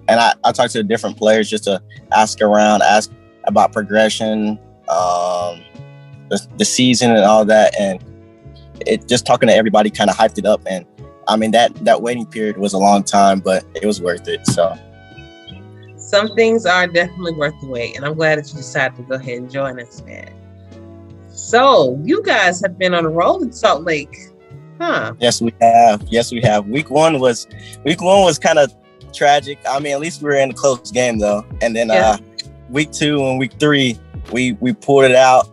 I talked to different players just to ask around, ask about progression, the season and all that. And it just talking to everybody kind of hyped it up. And that waiting period was a long time, but it was worth it. So some things are definitely worth the wait, and I'm glad that you decided to go ahead and join us, man. So you guys have been on a roll in Salt Lake, huh? Yes, we have. Week one was kind of tragic. At least we were in a close game though. And then week 2 and week 3, we pulled it out.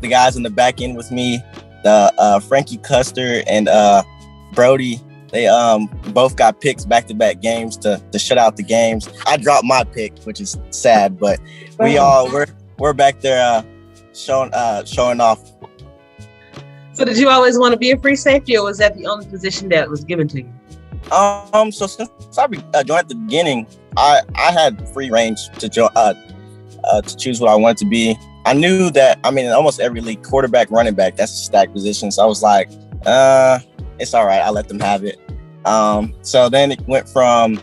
The guys in the back end with me, the Frankie Custer and Brody, they both got picks back-to-back games to shut out the games. I dropped my pick, which is sad, but we're back there showing off. So did you always want to be a free safety, or was that the only position that was given to you? So since I joined at the beginning, I had free range to choose what I wanted to be. I knew that, in almost every league, quarterback, running back, that's a stacked position. So I was like, it's all right. I'll let them have it. So then it went from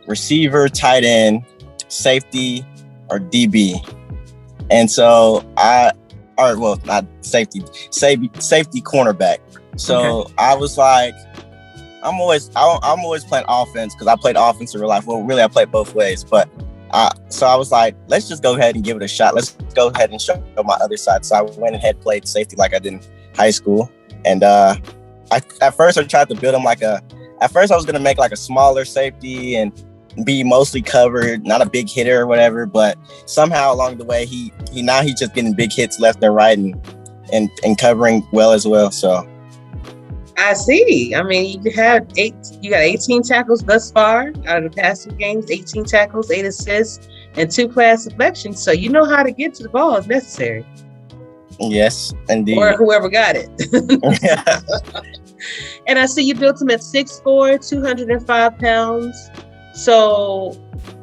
receiver, tight end, safety, or DB. And so not safety cornerback. So okay. I was like, I'm always playing offense because I played offense in real life. Well, really, I played both ways. But so I was like, let's just go ahead and give it a shot. Let's go ahead and show my other side. So I went ahead and played safety like I did in high school. And at first I tried to build him at first I was going to make a smaller safety and be mostly covered, not a big hitter or whatever. But somehow along the way, he's just getting big hits left and right and covering well as well. So. I see. You got 18 tackles thus far out of the past 2 games, 18 tackles, 8 assists, and 2 class deflections. So you know how to get to the ball if necessary. Yes, indeed. Or whoever got it. And I see you built him at 6'4", 205 pounds. So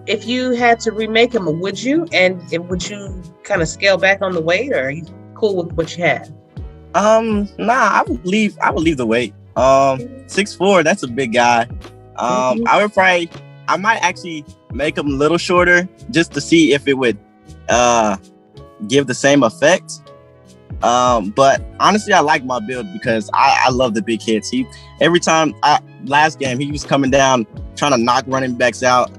if you had to remake him, would you? And would you kind of scale back on the weight, or are you cool with what you have? I would leave the weight. 6'4", that's a big guy. I might actually make him a little shorter just to see if it would give the same effect. But honestly, I like my build because I love the big hits. Last game, he was coming down trying to knock running backs out.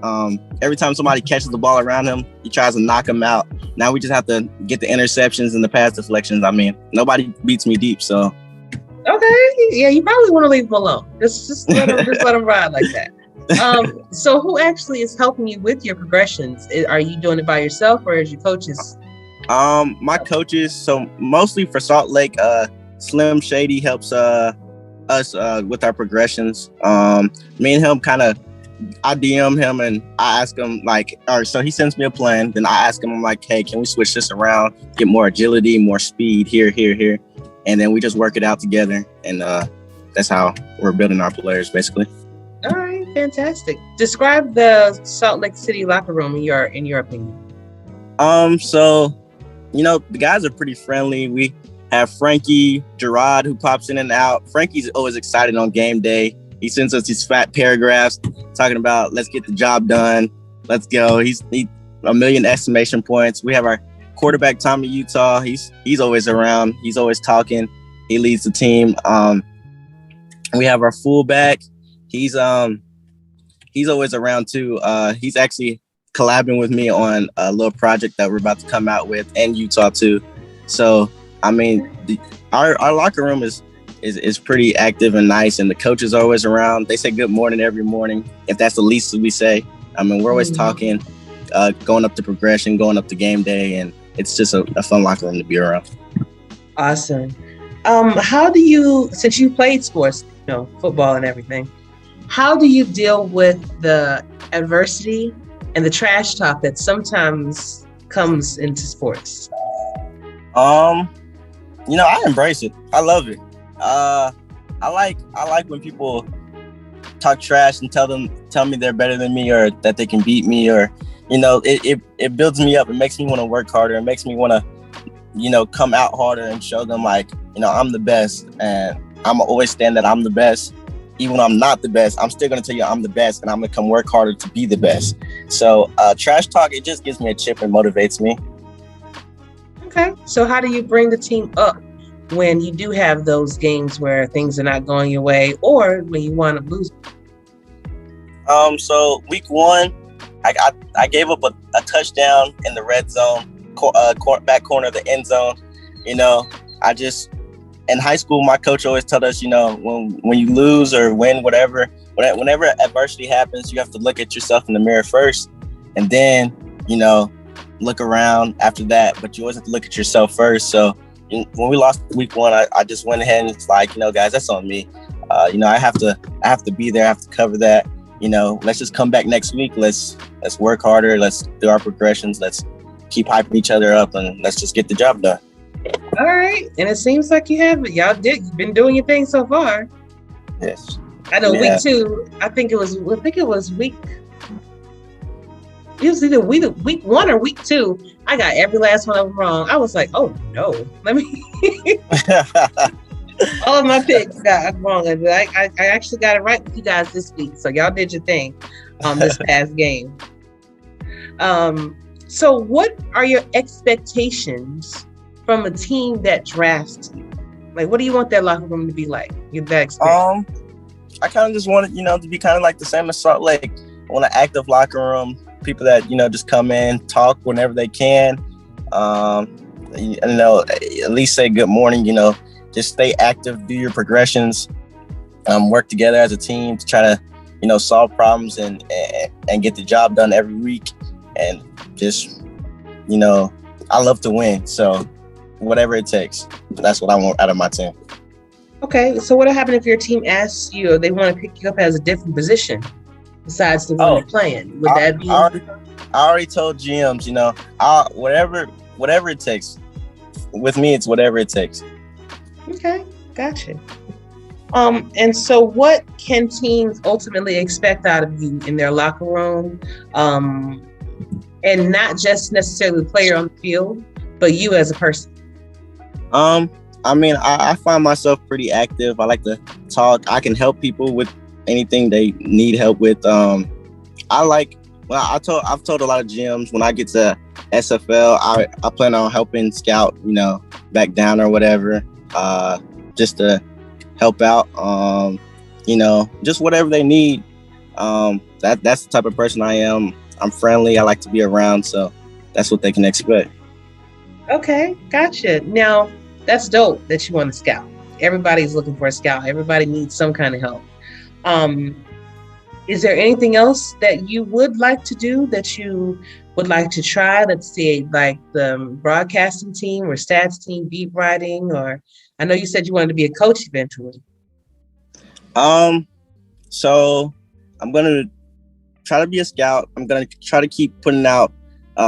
Every time somebody catches the ball around him, he tries to knock them out. Now we just have to get the interceptions and the pass deflections. I mean, nobody beats me deep, so. Okay, yeah, you probably want to leave him alone. Just let him ride like that. So who actually is helping you with your progressions? Are you doing it by yourself or is your coaches? My coaches, so mostly for Salt Lake, Slim Shady helps us with our progressions. Me and him I DM him and I ask him so he sends me a plan. Then I ask him, I'm like, hey, can we switch this around, get more agility, more speed here. And then we just work it out together. And that's how we're building our players, basically. All right, fantastic. Describe the Salt Lake City locker room in your opinion. So, the guys are pretty friendly. We have Frankie Gerard who pops in and out. Frankie's always excited on game day. He sends us these fat paragraphs talking about, let's get the job done. Let's go. He's 1 million exclamation points. We have our quarterback, Tommy Utah. He's always around. He's always talking. He leads the team. We have our fullback. He's always around too. He's actually collabing with me on a little project that we're about to come out with, and Utah too. So, I mean, our locker room is pretty active and nice, and the coaches are always around. They say good morning every morning, if that's the least we say. I mean, we're always talking, going up to progression, going up to game day, and it's just a fun locker room to be around. Awesome. How do you, since you played sports, football and everything, how do you deal with the adversity and the trash talk that sometimes comes into sports? I embrace it. I love it. I like when people talk trash and tell me they're better than me or that they can beat me, or it builds me up. It makes me want to work harder. It makes me want to come out harder and show them I'm the best, and I'm always stand that I'm the best. Even when I'm not the best, I'm still going to tell you I'm the best, and I'm going to come work harder to be the best. So trash talk, it just gives me a chip and motivates me. Okay. So how do you bring the team up when you do have those games where things are not going your way, or when you want to lose? So week 1, I gave up a touchdown in the red zone, back corner of the end zone. In high school, my coach always told us, when you lose or win, whenever adversity happens, you have to look at yourself in the mirror first, and then, look around after that. But you always have to look at yourself first. So when we lost week 1, I just went ahead and it's like, guys, that's on me. I have to be there. I have to cover that. Let's just come back next week. Let's work harder. Let's do our progressions. Let's keep hyping each other up, and let's just get the job done. All right. And it seems like you have it. You've been doing your thing so far. Yes. I know week 2, I think it was week. It was either week 1 or week 2. I got every last one of them wrong. I was like, oh no, let me. All of my picks got wrong. I actually got it right with you guys this week. So y'all did your thing this past game. So what are your expectations from a team that drafts you? Like, what do you want that locker room to be like? Get that experience. I kind of just want it, to be kind of like the same as Salt Lake. I want an active locker room. People that, just come in, talk whenever they can. At least say good morning, just stay active, do your progressions, work together as a team to try to, solve problems and get the job done every week. And just, I love to win. So whatever it takes, that's what I want out of my team. Okay. So what'll happen if your team asks you, or they want to pick you up as a different position besides the one you're playing? Would that be? I already told GMs, whatever it takes. With me, it's whatever it takes. Okay, gotcha. And so what can teams ultimately expect out of you in their locker room? And not just necessarily the player on the field, but you as a person? I find myself pretty active. I like to talk. I can help people with anything they need help with. I've told a lot of gyms when I get to SFL, I plan on helping scout, back down or whatever, just to help out. Just whatever they need. That's the type of person I am. I'm friendly. I like to be around, so that's what they can expect. Okay, gotcha. Now, that's dope that you want to scout. Everybody's looking for a scout. Everybody needs some kind of help. Is there anything else that you would like to do, that you would like to try? Let's say like the broadcasting team or stats team, beat writing, or I know you said you wanted to be a coach eventually. So I'm going to try to be a scout. I'm going to try to keep putting out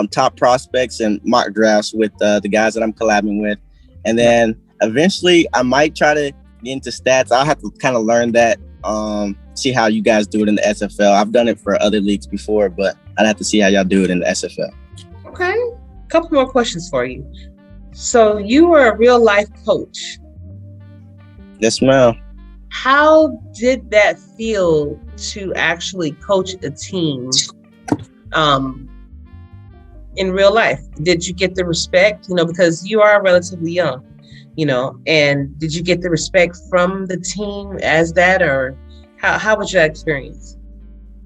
top prospects and mock drafts with the guys that I'm collabing with. And then eventually I might try to get into stats. I'll have to kind of learn that, see how you guys do it in the SFL. I've done it for other leagues before, but I'd have to see how y'all do it in the SFL. Okay. A couple more questions for you. So you were a real life coach. Yes, ma'am. How did that feel to actually coach a team in real life? Did you get the respect, because you are relatively young, and did you get the respect from the team as that, or how was your experience?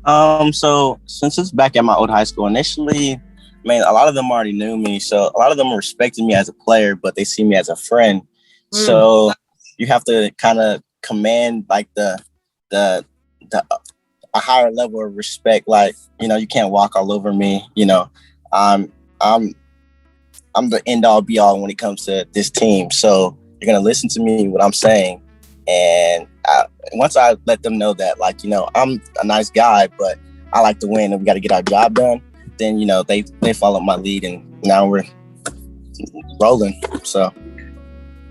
So since it's back at my old high school, initially, a lot of them already knew me. So a lot of them respected me as a player, but they see me as a friend. So you have to kind of command like a higher level of respect. Like, you can't walk all over me. I'm the end all be all when it comes to this team. So you're going to listen to me, what I'm saying. And once I let them know that, like, I'm a nice guy, but I like to win and we got to get our job done, then, they follow my lead and now we're rolling. So.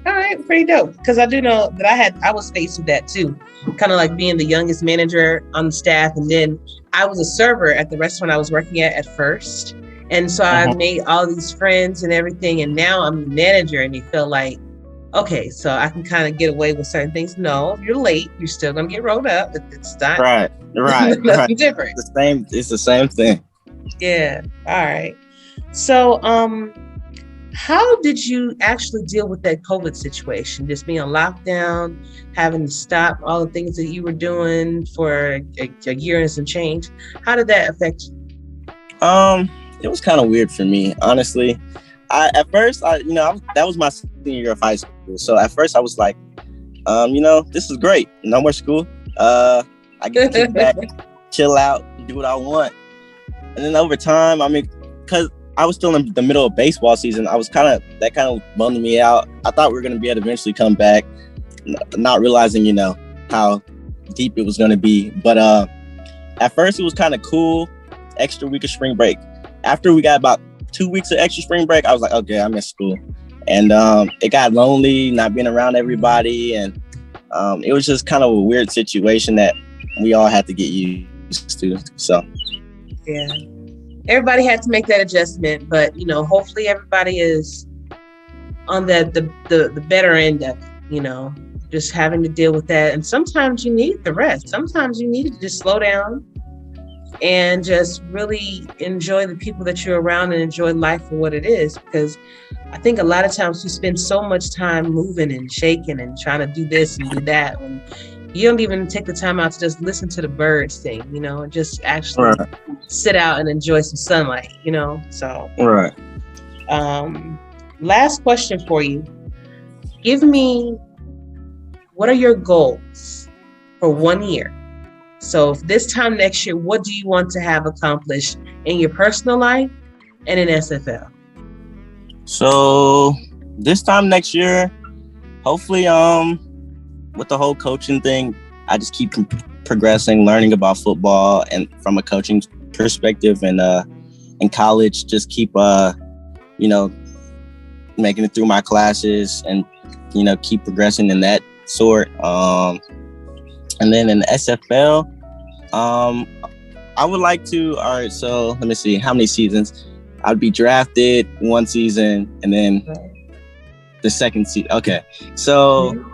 All right, pretty dope. Because I do know that I was faced with that too. Kind of like being the youngest manager on the staff. And then I was a server at the restaurant I was working at first. And so I made all these friends and everything. And now I'm the manager and they feel like, okay, so I can kind of get away with certain things. No, if you're late, you're still going to get rolled up. It's not. Right. Nothing different. It's the same thing. Yeah. All right. So, how did you actually deal with that COVID situation? Just being on lockdown, having to stop all the things that you were doing for a year and some change. How did that affect you? It was kind of weird for me, honestly. At first, that was my senior year of high school. So at first I was like, this is great. No more school. I get to kick back, chill out, do what I want. And then over time, because I was still in the middle of baseball season, that kind of bummed me out. I thought we were going to be able to eventually come back, not realizing, how deep it was going to be. But at first it was kind of cool, extra week of spring break. After we got about 2 weeks of extra spring break, I was like, okay, I miss school. And it got lonely, not being around everybody. And it was just kind of a weird situation that we all had to get used to. So, yeah. Everybody had to make that adjustment, but hopefully everybody is on the better end of it, just having to deal with that. And sometimes you need the rest. Sometimes you need to just slow down and just really enjoy the people that you're around and enjoy life for what it is. Because I think a lot of times we spend so much time moving and shaking and trying to do this and do that when you don't even take the time out to just listen to the birds sing, and just actually sit out and enjoy some sunlight, so. Right. Last question for you. Give me, what are your goals for 1 year? So this time next year, what do you want to have accomplished in your personal life and in SFL? So this time next year, hopefully, with the whole coaching thing, I just keep progressing, learning about football, and from a coaching perspective, and in college, just keep making it through my classes, and keep progressing in that sort. And then in the SFL, I would like to. All right, so let me see how many seasons. I'd be drafted one season, and then the second season. Okay, so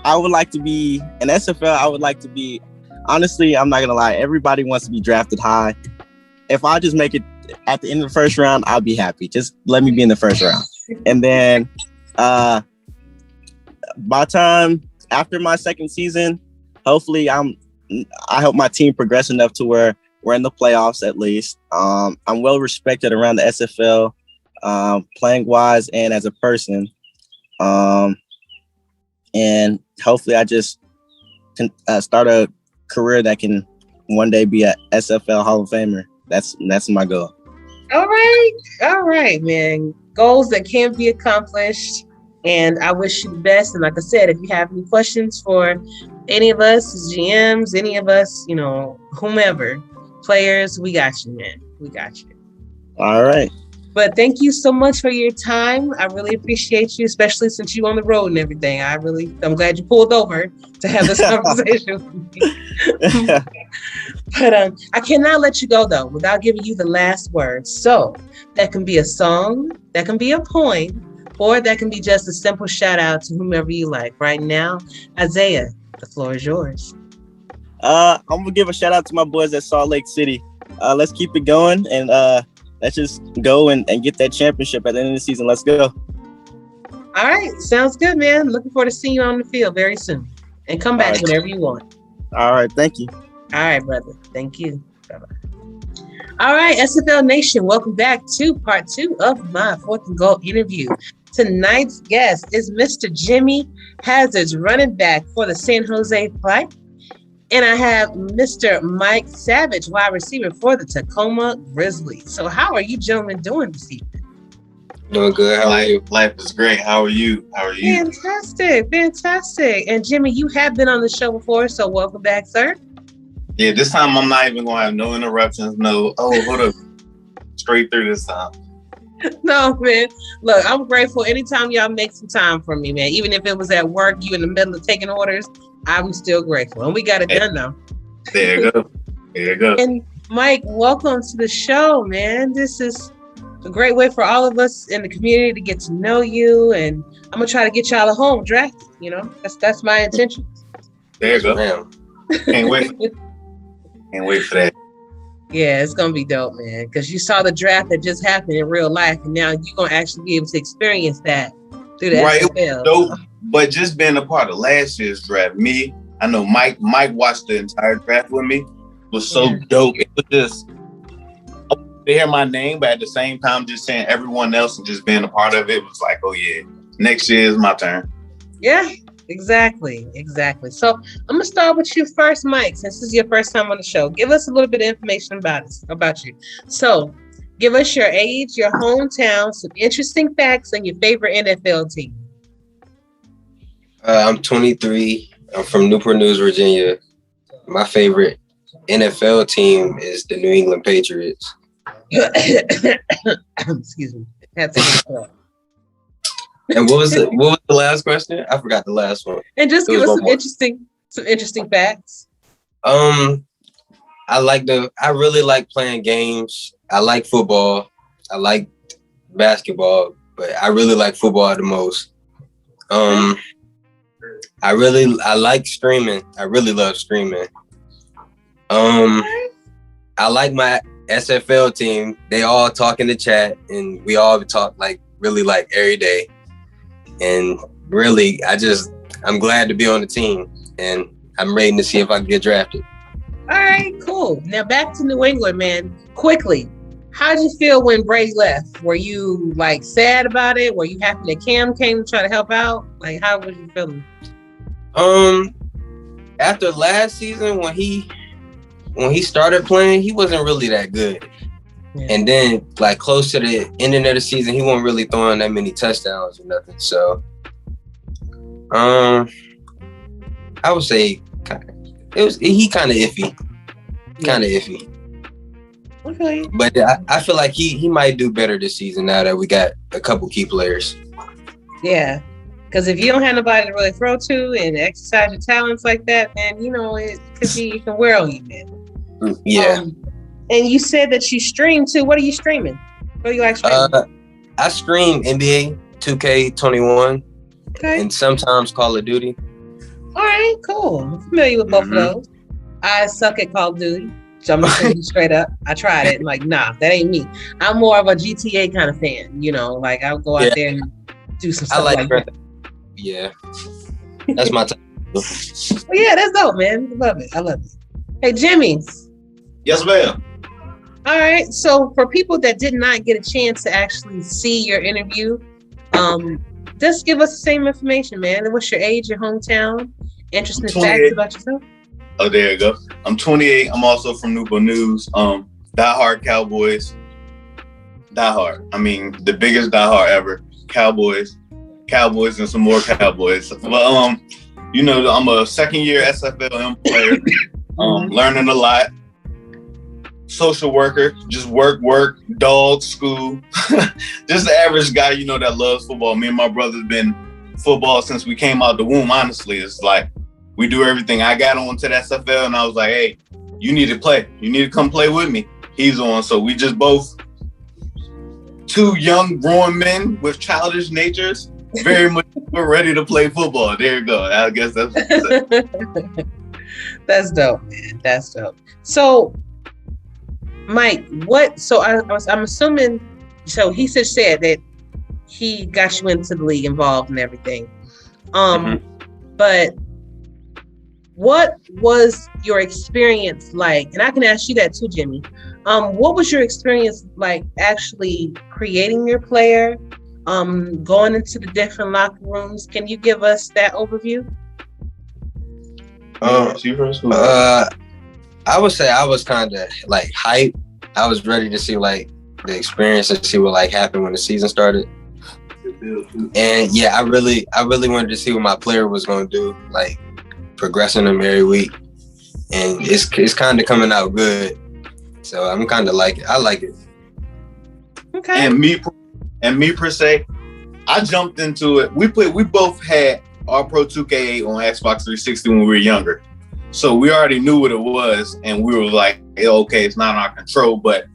I would like to be in SFL. I would like to be. Honestly, I'm not gonna lie. Everybody wants to be drafted high. If I just make it at the end of the first round, I'll be happy. Just let me be in the first round. And then By time after my second season, hopefully I hope my team progress enough to where we're in the playoffs at least. I'm well respected around the SFL, playing wise and as a person. And hopefully I just can start a career that can one day be a SFL Hall of Famer. That's my goal. All right, man. Goals that can be accomplished. And I wish you the best. And like I said, if you have any questions for any of us as GMs, any of us, whomever, players, we got you, man. We got you. All right. But thank you so much for your time. I really appreciate you, especially since you're on the road and everything. I'm glad you pulled over to have this conversation with me. But I cannot let you go, though, without giving you the last word. So that can be a song, that can be a poem, or that can be just a simple shout out to whomever you like. Right now, Isaiah, the floor is yours. I'm going to give a shout out to my boys at Salt Lake City. Let's keep it going and let's just go and get that championship at the end of the season. Let's go. All right. Sounds good, man. Looking forward to seeing you on the field very soon. And come back whenever you want. All right. Thank you. All right, brother. Thank you. Bye-bye. All right, SFL Nation, welcome back to part 2 of my 4th and Goal interview. Tonight's guest is Mr. Jimmy Hazzard's running back for the San Jose Flight. And I have Mr. Mike Savage, wide receiver for the Tacoma Grizzlies. So how are you gentlemen doing this evening? Doing good. How are you? Life is great. How are you? Fantastic. And Jimmy, you have been on the show before, so welcome back, sir. Yeah, this time I'm not even going to have no interruptions. Hold up. Straight through this time. No, man. Look, I'm grateful anytime y'all make some time for me, man. Even if it was at work, you in the middle of taking orders, I'm still grateful. And we got it done now. There you go. And Mike, welcome to the show, man. This is a great way for all of us in the community to get to know you. And I'm going to try to get y'all at home drafted. That's my intention. There you go. Can't wait for that. Yeah, it's going to be dope, man. Because you saw the draft that just happened in real life. And now you're going to actually be able to experience that through the SFL. It was dope, but just being a part of last year's draft, I know Mike watched the entire draft with me. It was so dope. It was just to hear my name, but at the same time, just saying everyone else and just being a part of it was like, oh yeah, next year is my turn. Yeah. Exactly. So I'm gonna start with you first, Mike, since this is your first time on the show. Give us a little bit of information about you. So give us your age, your hometown, some interesting facts, and your favorite NFL team. I'm 23. I'm from Newport News, Virginia. My favorite NFL team is the New England Patriots. Excuse me. Had to get that. And what was the last question? I forgot the last one. And just give us some interesting facts. I really like playing games. I like football. I like basketball, but I really like football the most. I like streaming. I really love streaming. I like my SFL team. They all talk in the chat and we all talk really every day. And really, I'm glad to be on the team, and I'm ready to see if I can get drafted. All right, cool. Now back to New England, man. Quickly, how did you feel when Bray left? Were you sad about it? Were you happy that Cam came to try to help out? How was you feeling? After last season, when he started playing, he wasn't really that good. Yeah. And then close to the ending of the season, he wasn't really throwing that many touchdowns or nothing. So I would say he kind of iffy. Okay. But I feel like he might do better this season now that we got a couple key players. Yeah. Because if you don't have nobody to really throw to and exercise your talents like that, then it can wear on you, man. Yeah. And you said that you stream too. What are you streaming? What do you like streaming? I stream NBA 2K21 and sometimes Call of Duty. All right, cool. I'm familiar with both of those. I suck at Call of Duty, so I'm gonna tell you straight up. I tried it, nah, that ain't me. I'm more of a GTA kind of fan. I'll go out there and do some I stuff like like that. Yeah, that's my type. Well, yeah, that's dope, man. I love it. Hey, Jimmy. Yes, ma'am. All right. So for people that did not get a chance to actually see your interview, just give us the same information, man. What's your age, your hometown, interesting facts about yourself? Oh, there you go. I'm 28. I'm also from Newport News. Diehard Cowboys. Diehard. I mean, the biggest diehard ever. Cowboys, and some more Cowboys. But you know, I'm a second-year SFLm player. Learning a lot. Social worker, just work, dog, school. Just the average guy, you know, that loves football. Me and my brother's been football since we came out the womb. Honestly, it's like we do everything. I got on to the SFL and I was like, hey, you need to play. You need to come play with me. He's on. So we just both two young grown men with childish natures, very much ready to play football. There you go. I guess that's what That's dope, man. That's dope. So Mike, I'm assuming, so he just said that he got you into the league involved and everything. But what was your experience like? And I can ask you that too, Jimmy. What was your experience like actually creating your player, going into the different locker rooms? Can you give us that overview? I would say I was kind of like hyped. I was ready to see like the experience and see what like happened when the season started. And yeah, I really wanted to see what my player was going to do, like progressing him every week. And it's kind of coming out good. So I'm kind of like it. I like it. Okay. And me per se, I jumped into it. We both had our Pro 2K8 on Xbox 360 when we were younger. So we already knew what it was, and we were like, hey, okay, it's not in our control, but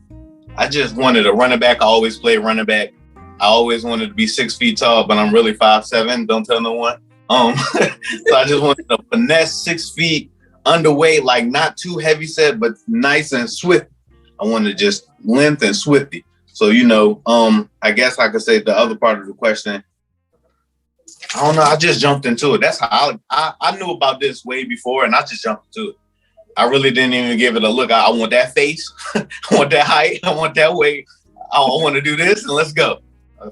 I just wanted a running back. I always played running back. I always wanted to be 6 feet tall, but I'm really 5'7". Don't tell no one. So I just wanted a finesse 6 feet, underweight, like not too heavy set, but nice and swift. I wanted just length and swifty. So, you know, I guess I could say the other part of the question, I don't know. I just jumped into it. That's how I knew about this way before, and I just jumped into it. I really didn't even give it a look. I want that face. I want that height. I want that weight. I want to do this, and let's go.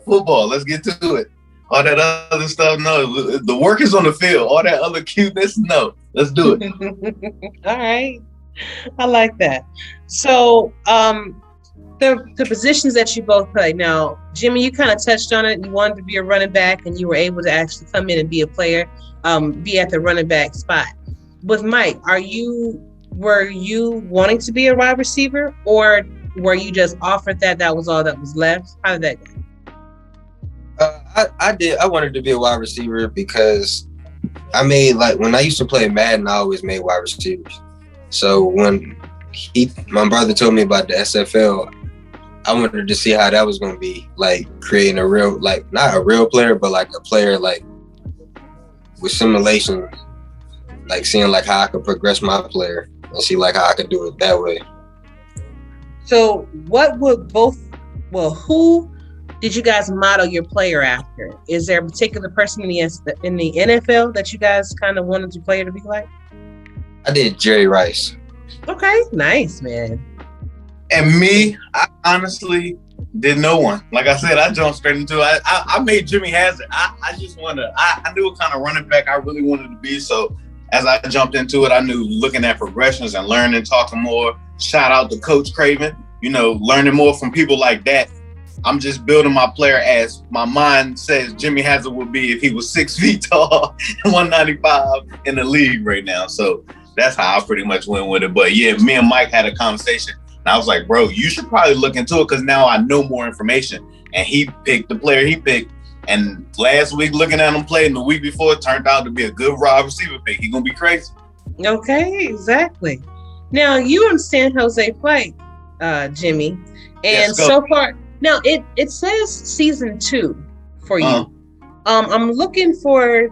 Football, let's get to it. All that other stuff, no. The work is on the field. All that other cuteness, no. Let's do it. All right. I like that. So, the positions that you both play. Now, Jimmy, you kind of touched on it. You wanted to be a running back, and you were able to actually come in and be a player, be at the running back spot. With Mike, were you wanting to be a wide receiver, or were you just offered that was all that was left? How did that go? I wanted to be a wide receiver because I made, like, when I used to play Madden, I always made wide receivers. So when my brother told me about the SFL, I wanted to see how that was going to be, like creating a real, like not a real player, but like a player like with simulation, like seeing like how I could progress my player and see like how I could do it that way. So what would who did you guys model your player after? Is there a particular person in the NFL that you guys kind of wanted your player to be like? I did Jerry Rice. Okay, nice, man. And me, I honestly did no one. Like I said, I jumped straight into it. I made Jimmy Hazzard. I knew what kind of running back I really wanted to be. So as I jumped into it, I knew looking at progressions and learning, talking more. Shout out to Coach Craven, you know, learning more from people like that. I'm just building my player as my mind says Jimmy Hazzard would be if he was 6 feet tall and 195 in the league right now. So that's how I pretty much went with it. But yeah, me and Mike had a conversation. And I was like, bro, you should probably look into it because now I know more information. And he picked the player he picked. And last week, looking at him play, and the week before, it turned out to be a good wide receiver pick. He's going to be crazy. Okay, exactly. Now, you and San Jose play, Jimmy. And Yes, so far, now it says season 2 for you. I'm looking for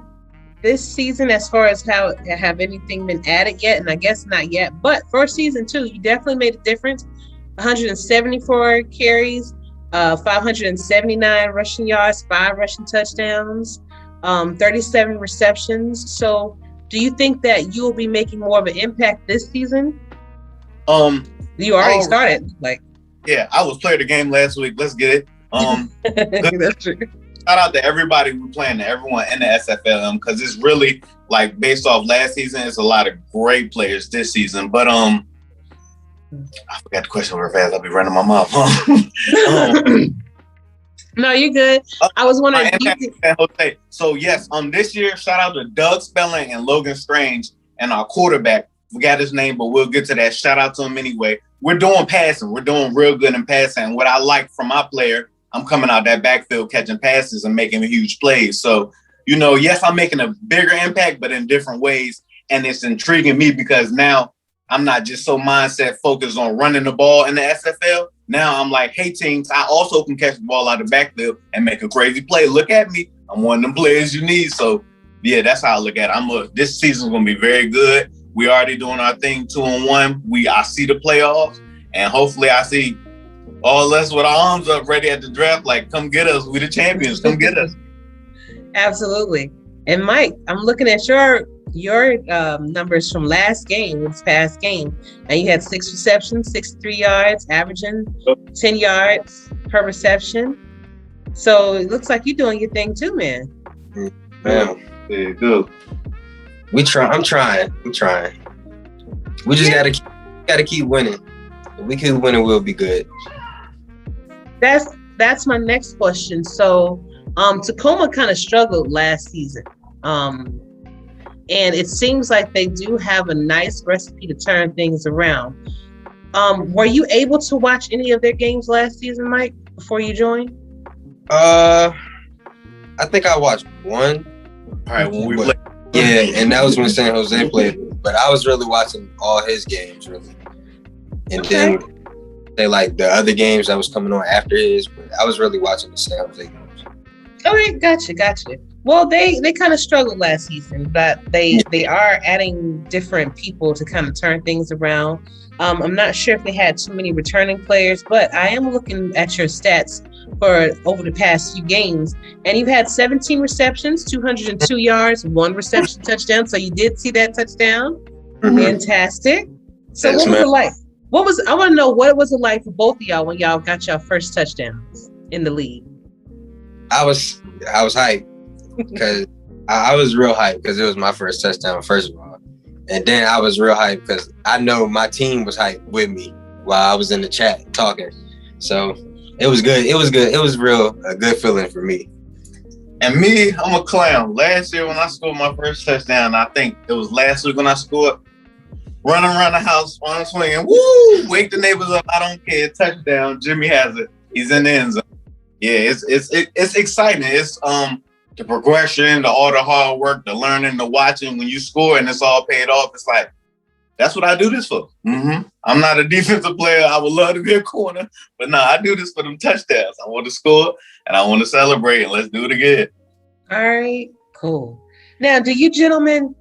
this season as far as how have anything been added yet, and I guess not yet. But for season 2, you definitely made a difference. 174 carries, 579 rushing yards, 5 rushing touchdowns, 37 receptions. So do you think that you will be making more of an impact this season? You already started. Yeah, I was player of the game last week. Let's get it. That's true. Shout out to everybody we playing, to everyone in the SFLm, because it's really like based off last season, it's a lot of great players this season. But I forgot the question real fast. I'll be running my mouth. No, you're good. I was wondering. So yes, this year, shout out to Doug Spelling and Logan Strange and our quarterback. Forgot his name, but we'll get to that. Shout out to him anyway. We're doing passing. We're doing real good in passing. And what I like from my player, I'm coming out that backfield, catching passes and making huge plays. So, yes, I'm making a bigger impact, but in different ways. And it's intriguing me because now I'm not just so mindset focused on running the ball in the SFL. Now I'm like, hey, teams, I also can catch the ball out of the backfield and make a crazy play. Look at me. I'm one of them players you need. So, yeah, that's how I look at it. This season's going to be very good. We already doing our thing 2-1. I see the playoffs, and hopefully I see all us with our arms up ready at the draft. Like, come get us. We the champions. Come get us. Absolutely. And Mike, I'm looking at your numbers from this past game, and you had 6 receptions, 63 yards, averaging 10 yards per reception. So it looks like you're doing your thing too, man. Yeah, good. I'm trying. We just gotta keep winning. If we keep winning, we'll be good. That's my next question. So Tacoma kind of struggled last season. And it seems like they do have a nice recipe to turn things around. Were you able to watch any of their games last season, Mike, before you joined? I think I watched one. All right, when we played. Yeah, and that was when San Jose played. But I was really watching all his games, really. And then the other games that was coming on after his, but I was really watching the San Jose games. Okay, gotcha. Well, they kind of struggled last season, but they are adding different people to kind of turn things around. I'm not sure if they had too many returning players, but I am looking at your stats for over the past few games, and you've had 17 receptions, 202 yards, 1 reception touchdown. So you did see that touchdown. Mm-hmm. Fantastic. So what was it like? I want to know what it was like for both of y'all when y'all got your first touchdowns in the league. I was hyped because I was real hyped because it was my first touchdown, first of all. And then I was real hyped because I know my team was hyped with me while I was in the chat talking. So it was good. It was good. It was a good feeling for me. And me, I'm a clown. Last year when I scored my first touchdown, I think it was last week when I scored, running around the house, on swinging, woo, wake the neighbors up. I don't care. Touchdown. Jimmy Hazzard. He's in the end zone. Yeah, it's exciting. It's the progression, all the hard work, the learning, the watching. When you score and it's all paid off, it's like, that's what I do this for. Mm-hmm. I'm not a defensive player. I would love to be a corner, but no, I do this for them touchdowns. I want to score and I want to celebrate, and let's do it again. All right, cool. Now, do you gentlemen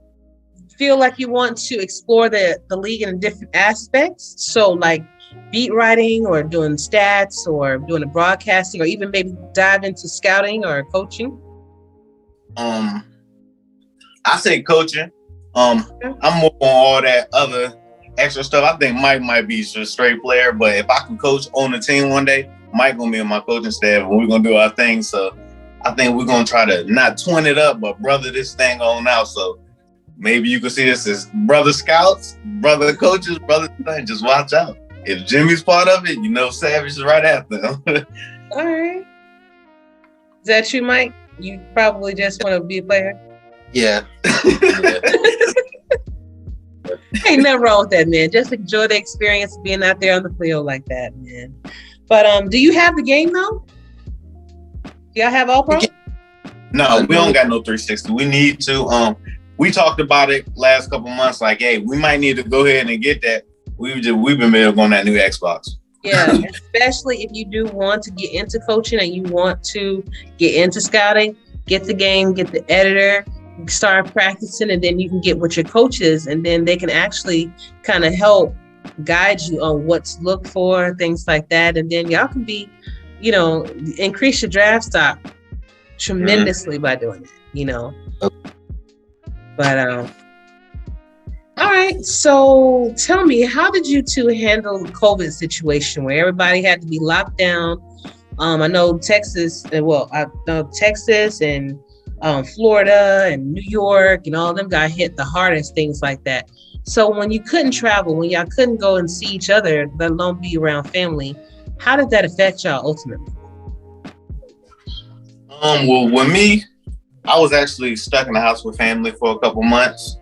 feel like you want to explore the league in different aspects? So like beat writing or doing stats or doing the broadcasting or even maybe dive into scouting or coaching? I say coaching. I'm more on all that other extra stuff. I think Mike might be a straight player, but if I can coach on the team one day, Mike gonna be on my coaching staff and we're gonna do our thing. So I think we're gonna try to not twin it up, but brother this thing on out. So maybe you can see this as brother scouts, brother coaches, brother. Just watch out. If Jimmy's part of it, Savage is right after him. All right. Is that you, Mike? You probably just want to be a player? Yeah. Ain't nothing wrong with that, man. Just enjoy the experience of being out there on the field like that, man. But do you have the game though? Do y'all have All Pro? No, we don't got no 360. We need to. We talked about it last couple months. Like, hey, we might need to go ahead and get that. We've been able on that new Xbox. Yeah, especially if you do want to get into coaching and you want to get into scouting, get the game, get the editor, start practicing, and then you can get with your coaches, and then they can actually kind of help guide you on what to look for, things like that. And then y'all can be you know, increase your draft stock tremendously by doing it, you know. But all right, so tell me, how did you two handle the COVID situation where everybody had to be locked down? I know Texas, I know Texas and Florida and New York and all of them got hit the hardest, things like that. So when you couldn't travel, when y'all couldn't go and see each other, let alone be around family, how did that affect y'all ultimately? Well, with me, I was actually stuck in the house with family for a couple months.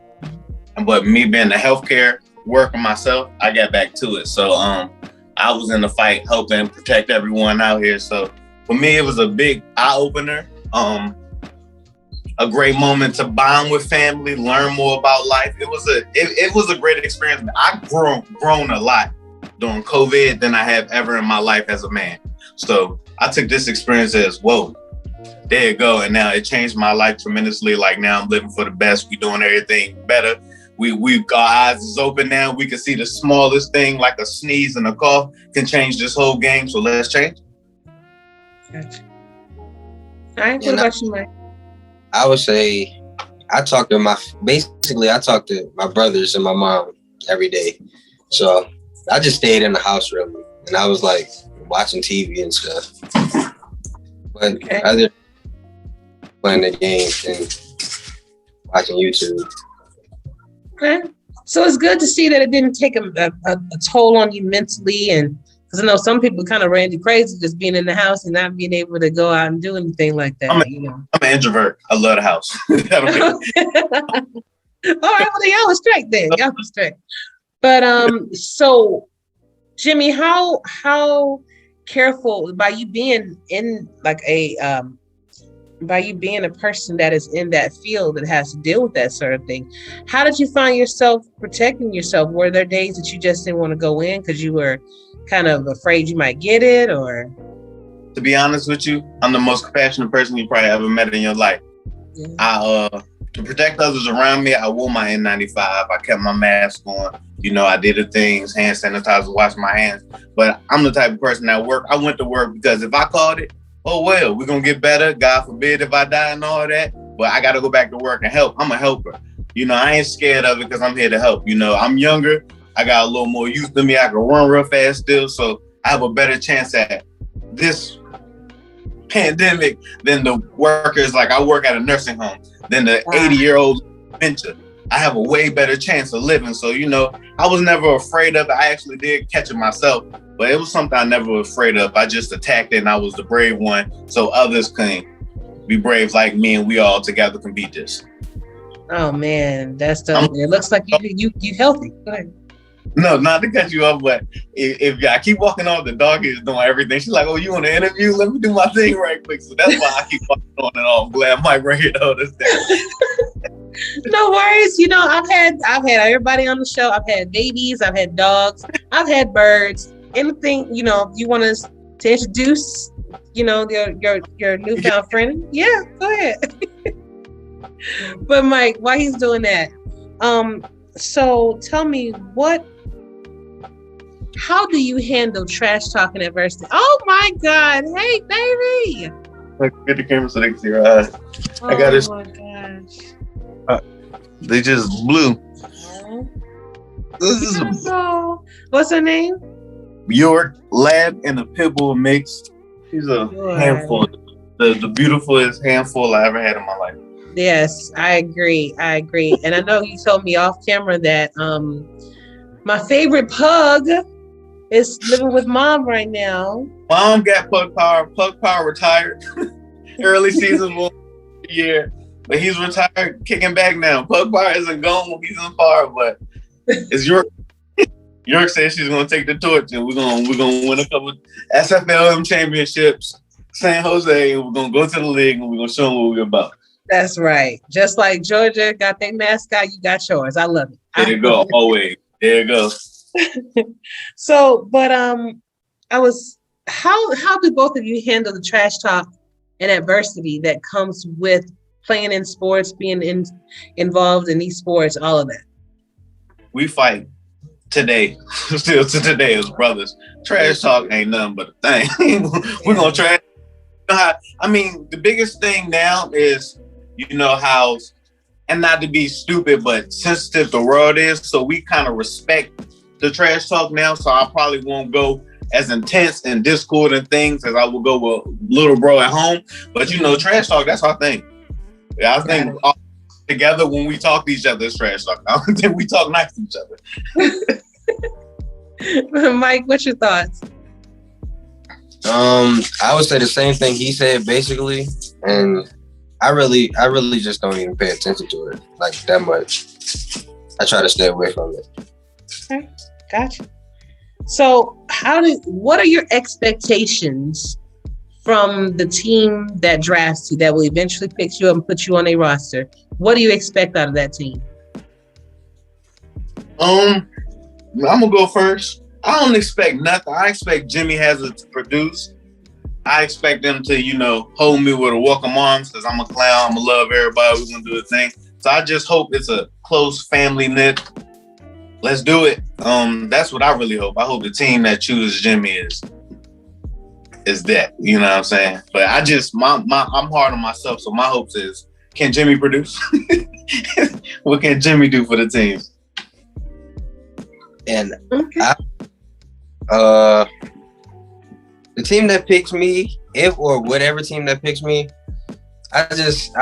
But me being the healthcare worker myself, I got back to it. So I was in the fight helping protect everyone out here. So for me, it was a big eye-opener. A great moment to bond with family, learn more about life. It was a great experience. I've grown a lot during COVID than I have ever in my life as a man. So I took this experience as, whoa, there you go. And now it changed my life tremendously. Like now I'm living for the best. We doing everything better. We've got eyes is open now. We can see the smallest thing, like a sneeze and a cough, can change this whole game. So let's change. Gotcha. All right, what about you, Mike? I would say I talk to my brothers and my mom every day. So I just stayed in the house really. And I was like watching TV and stuff. But other playing the games and watching YouTube. Okay. So it's good to see that it didn't take a toll on you mentally, and because I know some people kind of ran you crazy just being in the house and not being able to go out and do anything like that. I'm an introvert. I love the house. All right, well, y'all was straight then. Y'all was straight. But so Jimmy, how careful by you being in like by you being a person that is in that field that has to deal with that sort of thing, how did you find yourself protecting yourself? Were there days that you just didn't want to go in because you were kind of afraid you might get it, or? To be honest with you, I'm the most compassionate person you probably ever met in your life. Yeah. To protect others around me, I wore my N95. I kept my mask on. You know, I did the things, hand sanitizer, wash my hands. But I'm the type of person that I went to work because if I caught it, oh well, we're gonna get better. God forbid if I die and all that. But I gotta go back to work and help. I'm a helper. You know, I ain't scared of it because I'm here to help. You know, I'm younger. I got a little more youth than me. I can run real fast still. So I have a better chance at this pandemic than the workers. Like I work at a nursing home, than the 80-year-old dementia. I have a way better chance of living. So, you know, I was never afraid of it. I actually did catch it myself, but it was something I never was afraid of. I just attacked it and I was the brave one so others can be brave like me and we all together can beat this. Oh man, that's dope. It looks like you healthy. Go ahead. No, not to cut you off, but if I keep walking off, the dog is doing everything. She's like, oh, you want to interview? Let me do my thing right quick. So that's why I keep walking on and off. I'm glad Mike right here to hold us down. No worries. You know, I've had everybody on the show. I've had babies. I've had dogs. I've had birds. Anything, you know, you want us to introduce, you know, your newfound friend? Yeah, go ahead. But Mike, while he's doing that, so tell me how do you handle trash talking adversity? Oh my God. Hey, baby. Get the camera so they can see your eyes. I got this. Oh my gosh. They just blew. This is what's her name? York Lab and a Pitbull mix. She's a handful. The beautifulest handful I ever had in my life. Yes, I agree. And I know you told me off camera that my favorite pug is living with mom right now. Mom got Pug Power. Pug Power retired. Early season year. But he's retired, kicking back now. Pug Power isn't gone. He's on par, but it's York. York says she's gonna take the torch and we're gonna win a couple SFLm championships, San Jose, and we're gonna go to the league and we're gonna show them what we're about. That's right. Just like Georgia got their mascot, you got yours. I love it. There you go. Always. There you go. So, but how do both of you handle the trash talk and adversity that comes with playing in sports, being involved in these sports, all of that? We fight. today, still to today as brothers. Trash talk ain't nothing but a thing. We're gonna trash. I mean, the biggest thing now is, you know, how, and not to be stupid, but sensitive the world is, so we kind of respect the trash talk now. So I probably won't go as intense in Discord and things as I will go with little bro at home. But you know, trash talk, that's our thing. Yeah, I think all together when we talk to each other, it's trash talk. I don't think we talk nice to each other. Mike, what's your thoughts? I would say the same thing he said basically, and I really just don't even pay attention to it like that much. I try to stay away from it. Okay, gotcha. So, what are your expectations from the team that drafts you, that will eventually pick you up and put you on a roster? What do you expect out of that team? I'm gonna go first. I don't expect nothing. I expect Jimmy Hazzard to produce. I expect them to, you know, hold me with a welcome arms because I'm a clown. I'm gonna love everybody. We're gonna do the thing. So I just hope it's a close family knit. Let's do it. That's what I really hope. I hope the team that chooses Jimmy is that. You know what I'm saying? But I just I'm hard on myself. So my hopes is, can Jimmy produce? What can Jimmy do for the team? And the team that picks me, if or whatever team that picks me, I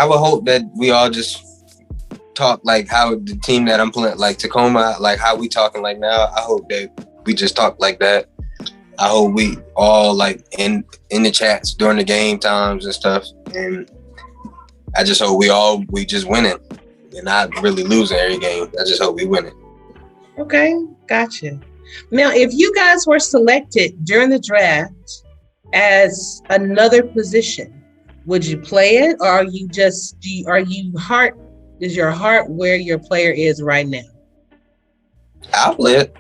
would hope that we all just talk like how the team that I'm playing, like Tacoma, like how we talking like now. I hope that we just talk like that. I hope we all like in the chats during the game times and stuff. And I just hope we just winning and not really losing every game. I just hope we winning. Okay, gotcha. Now, if you guys were selected during the draft as another position, would you play it, or are you just is your heart where your player is right now? I'll play it.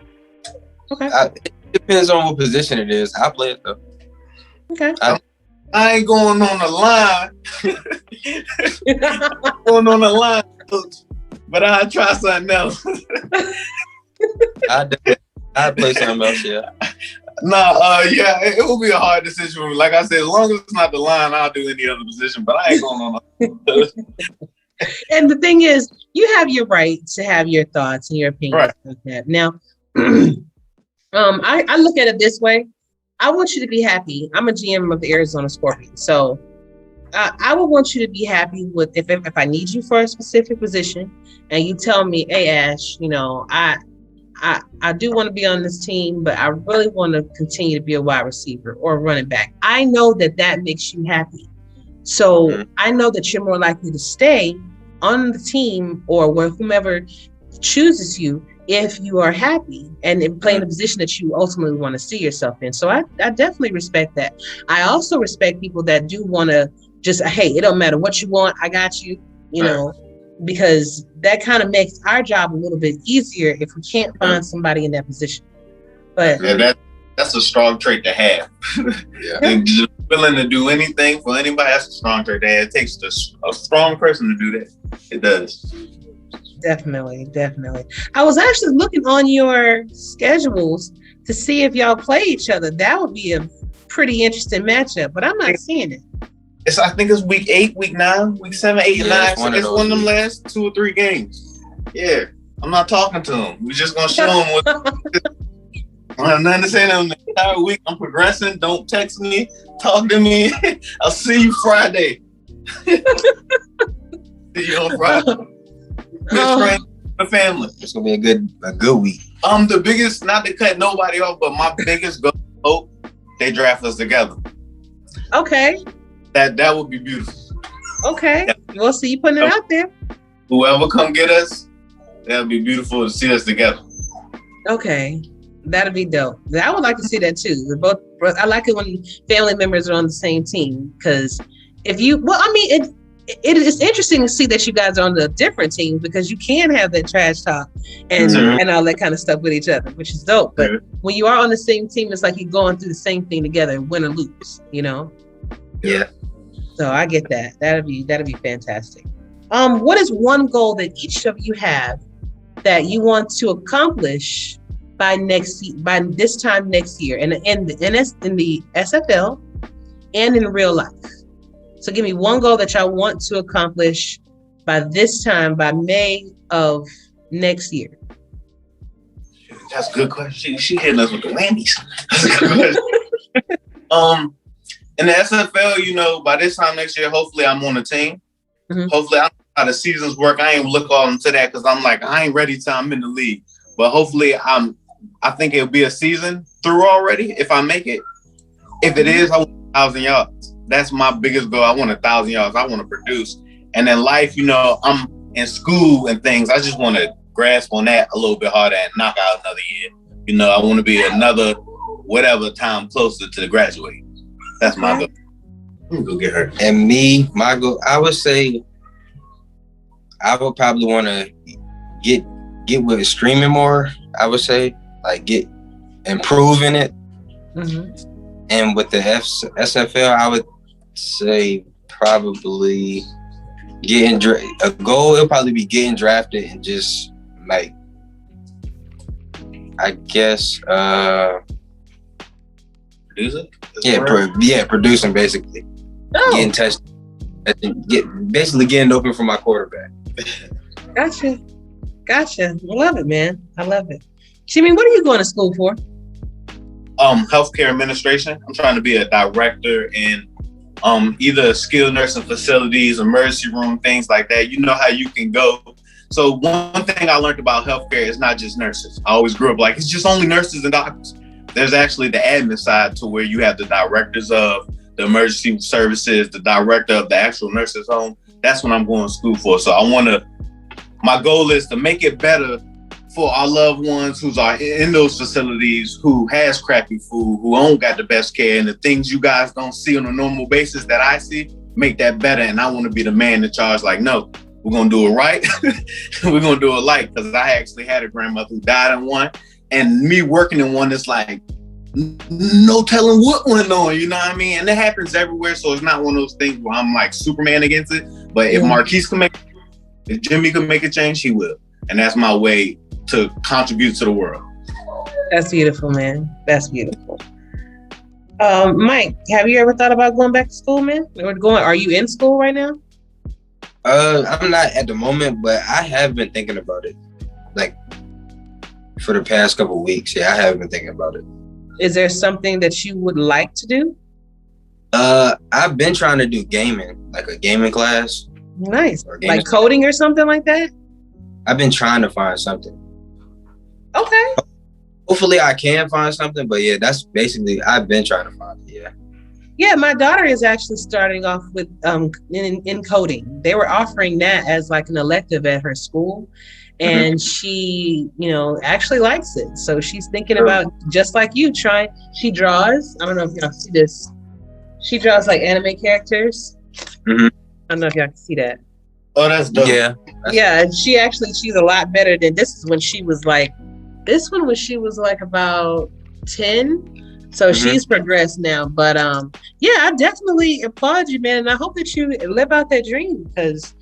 Okay. It depends on what position it is. I'll play it though. Okay. I ain't going on the line. Going on the line, but I'll try something else. I'd play something else, yeah. Yeah, it will be a hard decision for me. Like I said, as long as it's not the line, I'll do any other position, but I ain't going on. And the thing is, you have your right to have your thoughts and your opinions right. like that. Now, I look at it this way. I want you to be happy. I'm a GM of the Arizona Scorpions, so I would want you to be happy with if I need you for a specific position, and you tell me, "Hey, Ash, you know, I do want to be on this team, but I really want to continue to be a wide receiver or a running back." I know that makes you happy. So I know that you're more likely to stay on the team or where whomever chooses you if you are happy and playing the position that you ultimately want to see yourself in. So I definitely respect that. I also respect people that do want to just, hey, it don't matter what you want, I got you, you know, because that kind of makes our job a little bit easier if we can't find somebody in that position. But yeah, that's a strong trait to have. Yeah. And just willing to do anything for anybody, that's a strong trait to have. It takes a strong person to do that. It does. Definitely. I was actually looking on your schedules to see if y'all play each other. That would be a pretty interesting matchup, but I'm not seeing it. I think it's week 8, week 9, week 7, 8, and 9. So it's one of them last 2 or 3 games. Yeah. I'm not talking to them. We're just going to show them what. I don't have nothing to say to them the entire week. I'm progressing. Don't text me. Talk to me. I'll see you Friday. See you on Friday. Good friend, the family. It's gonna be a good week. The biggest, not to cut nobody off, but my biggest goal, hope they draft us together. Okay. That would be beautiful. Okay. We'll see you putting it out there. Whoever come get us, that would be beautiful to see us together. Okay. That'd be dope. I would like to see that too. I like it when family members are on the same team, because it's interesting to see that you guys are on the different teams, because you can have that trash talk and all that kind of stuff with each other, which is dope. But when you are on the same team, it's like you're going through the same thing together, win or lose, you know? Yeah. So I get that. That'd be fantastic. What is one goal that each of you have that you want to accomplish by this time next year, in the SFL and in real life? So give me one goal that y'all want to accomplish by this time, by May of next year. That's a good question. She hitting us with the whammies. That's a good question. In the SFL, you know, by this time next year, hopefully I'm on the team. Mm-hmm. Hopefully I know how the seasons work. I ain't look all into that because I'm like, I ain't ready till I'm in the league. But hopefully I think it'll be a season through already if I make it. If it is, I want 1,000 yards. That's my biggest goal. I want 1,000 yards. I want to produce. And in life, you know, I'm in school and things. I just want to grasp on that a little bit harder and knock out another year. You know, I want to be another whatever time closer to the graduate. That's my goal. Let me go get her. And me, my goal, I would say I would probably want to get with streaming more. I would say like improve in it. Mm-hmm. And with the SFL, I would say probably a goal. It'll probably be getting drafted and just like, I guess, Producer? Producing basically. Oh. Getting touched, basically getting open for my quarterback. Gotcha. I love it, man. I love it. Jimmy, what are you going to school for? Healthcare administration. I'm trying to be a director in either skilled nursing facilities, emergency room, things like that. You know how you can go. So one thing I learned about healthcare is not just nurses. I always grew up like it's just only nurses and doctors. There's actually the admin side to where you have the directors of the emergency services, the director of the actual nurses home. That's what I'm going to school for. So my goal is to make it better for our loved ones who are in those facilities, who has crappy food, who don't got the best care, and the things you guys don't see on a normal basis that I see, make that better. And I want to be the man in charge. Like, no, we're going to do it right. We're going to do it like, because I actually had a grandmother who died in one, and me working in one is like, no telling what went on, you know what I mean? And it happens everywhere. So it's not one of those things where I'm like Superman against it. But if Marquise can if Jimmy can make a change, he will. And that's my way to contribute to the world. That's beautiful, man. That's beautiful. Mike, have you ever thought about going back to school, man? Are you in school right now? I'm not at the moment, but I have been thinking about it. Like for the past couple of weeks. Yeah, I have been thinking about it. Is there something that you would like to do? I've been trying to do gaming, like a gaming class. Nice. Like coding or something like that? I've been trying to find something. Okay. Hopefully I can find something, but yeah, that's basically, I've been trying to find it, yeah. Yeah, my daughter is actually starting off with in coding. They were offering that as like an elective at her school. And she, actually likes it. So she's thinking about, just like you, she draws. I don't know if y'all see this. She draws like anime characters. I don't know if y'all can see that. Oh, that's dope. Yeah. Yeah, and she's a lot better than this is when she was like, about 10. So she's progressed now. But yeah, I definitely applaud you, man. And I hope that you live out that dream, because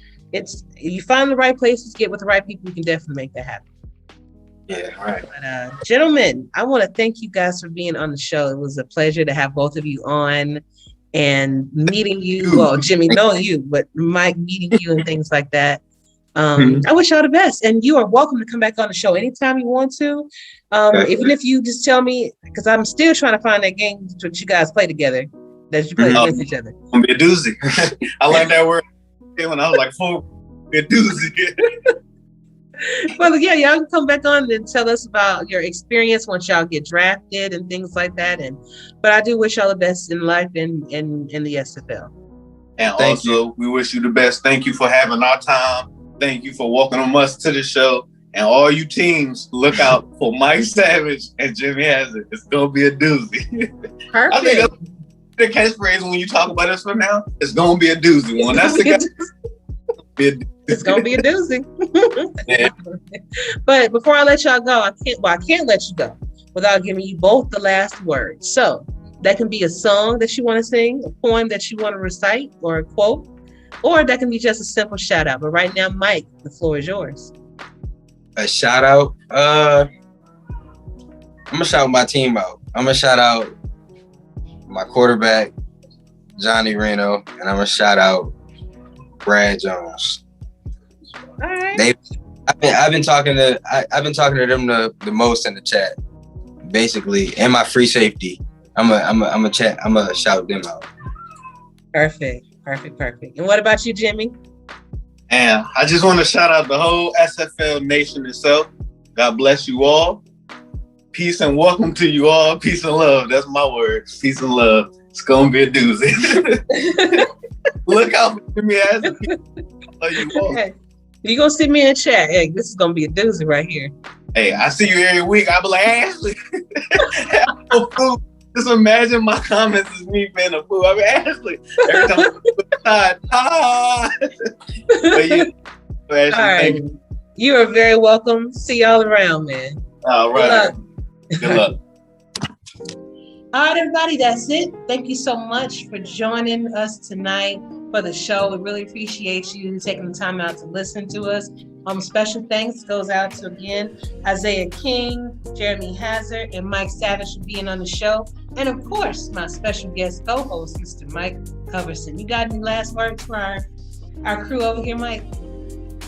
you find the right places, get with the right people, you can definitely make that happen. Yeah, all right. But gentlemen, I want to thank you guys for being on the show. It was a pleasure to have both of you on and meeting you. Well, Jimmy, knowing you, but Mike meeting you and things like that. I wish y'all the best, and you are welcome to come back on the show anytime you want to. Even if you just tell me, because I'm still trying to find that game that you guys play together, that you play against each other. It's gonna be a doozy. I learned that word when I was like 4. A doozy. Well, yeah, y'all can come back on and tell us about your experience once y'all get drafted and things like that. But I do wish y'all the best in life and in the SFL. And we wish you the best. Thank you for having our time. Thank you for welcoming us to the show. And all you teams, look out for Mike Savage and Jimmy Hazzard. It's gonna be a doozy. Perfect. I think that's the catchphrase when you talk about us from now. It's gonna be a doozy one. That's It's gonna be a doozy. Yeah. But before I let y'all go, I can't let you go without giving you both the last word. So that can be a song that you want to sing, a poem that you want to recite, or a quote, or that can be just a simple shout out. But right now, Mike, the floor is yours. A shout out. gonna shout my team out. I'm gonna shout out my quarterback, Johnny Reno, and I'm gonna shout out Brad Jones. All right. I've been talking to them the most in the chat, basically, and my free safety. I'm a shout them out. Perfect. And what about you, Jimmy? And I just want to shout out the whole SFL Nation itself. God bless you all. Peace and welcome to you all. Peace and love. That's my word. Peace and love. It's gonna be a doozy. Look out for me as a people. Love you all. Hey, you gonna see me in chat? Hey, this is gonna be a doozy right here. Hey, I see you every week. I be like, Ashley. Just imagine my comments is me being a fool. I mean, Ashley. Every time I But yeah, Ashley, All right. You are very welcome. See y'all around, man. All right. Good luck. All right, everybody, that's it. Thank you so much for joining us tonight for the show. We really appreciate you taking the time out to listen to us. Special thanks goes out to, again, Isaiah King, Jeremy Hazzard, and Mike Savage for being on the show. And of course, my special guest co-host, Mr. Mike Coverson. You got any last words for our crew over here, Mike?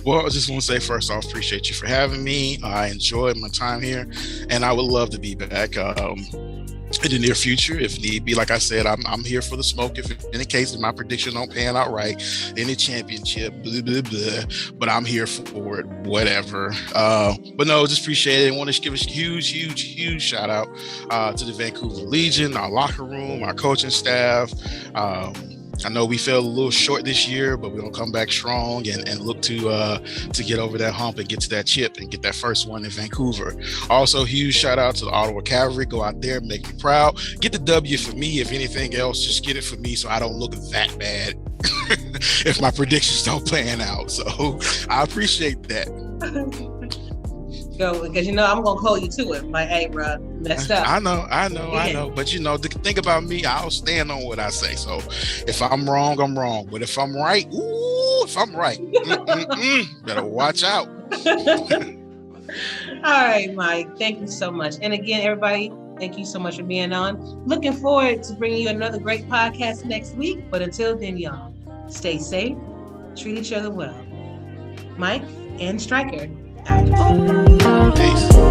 Well, I just want to say, first off, appreciate you for having me. I enjoyed my time here, and I would love to be back in the near future, if need be. Like I said, I'm here for the smoke. If in any case my prediction don't pan out right, any championship, blah, blah, blah, but I'm here for it, whatever. But no, just appreciate it. I want to give a huge shout out to the Vancouver Legion, our locker room, our coaching staff. I know we fell a little short this year, but we're gonna come back strong and look to get over that hump and get to that chip and get that first one in Vancouver. Also, huge shout out to the Ottawa Cavalry. Go out there, make me proud. Get the W for me. If anything else, just get it for me so I don't look that bad if my predictions don't pan out. So I appreciate that. Go, because I'm gonna call you to it. Like, hey, bro, messed up. I know. But the thing about me, I'll stand on what I say. So if I'm wrong, I'm wrong. But if I'm right, better watch out. All right, Mike. Thank you so much. And again, everybody, thank you so much for being on. Looking forward to bringing you another great podcast next week. But until then, y'all, stay safe, treat each other well. Mike and Striker. Peace.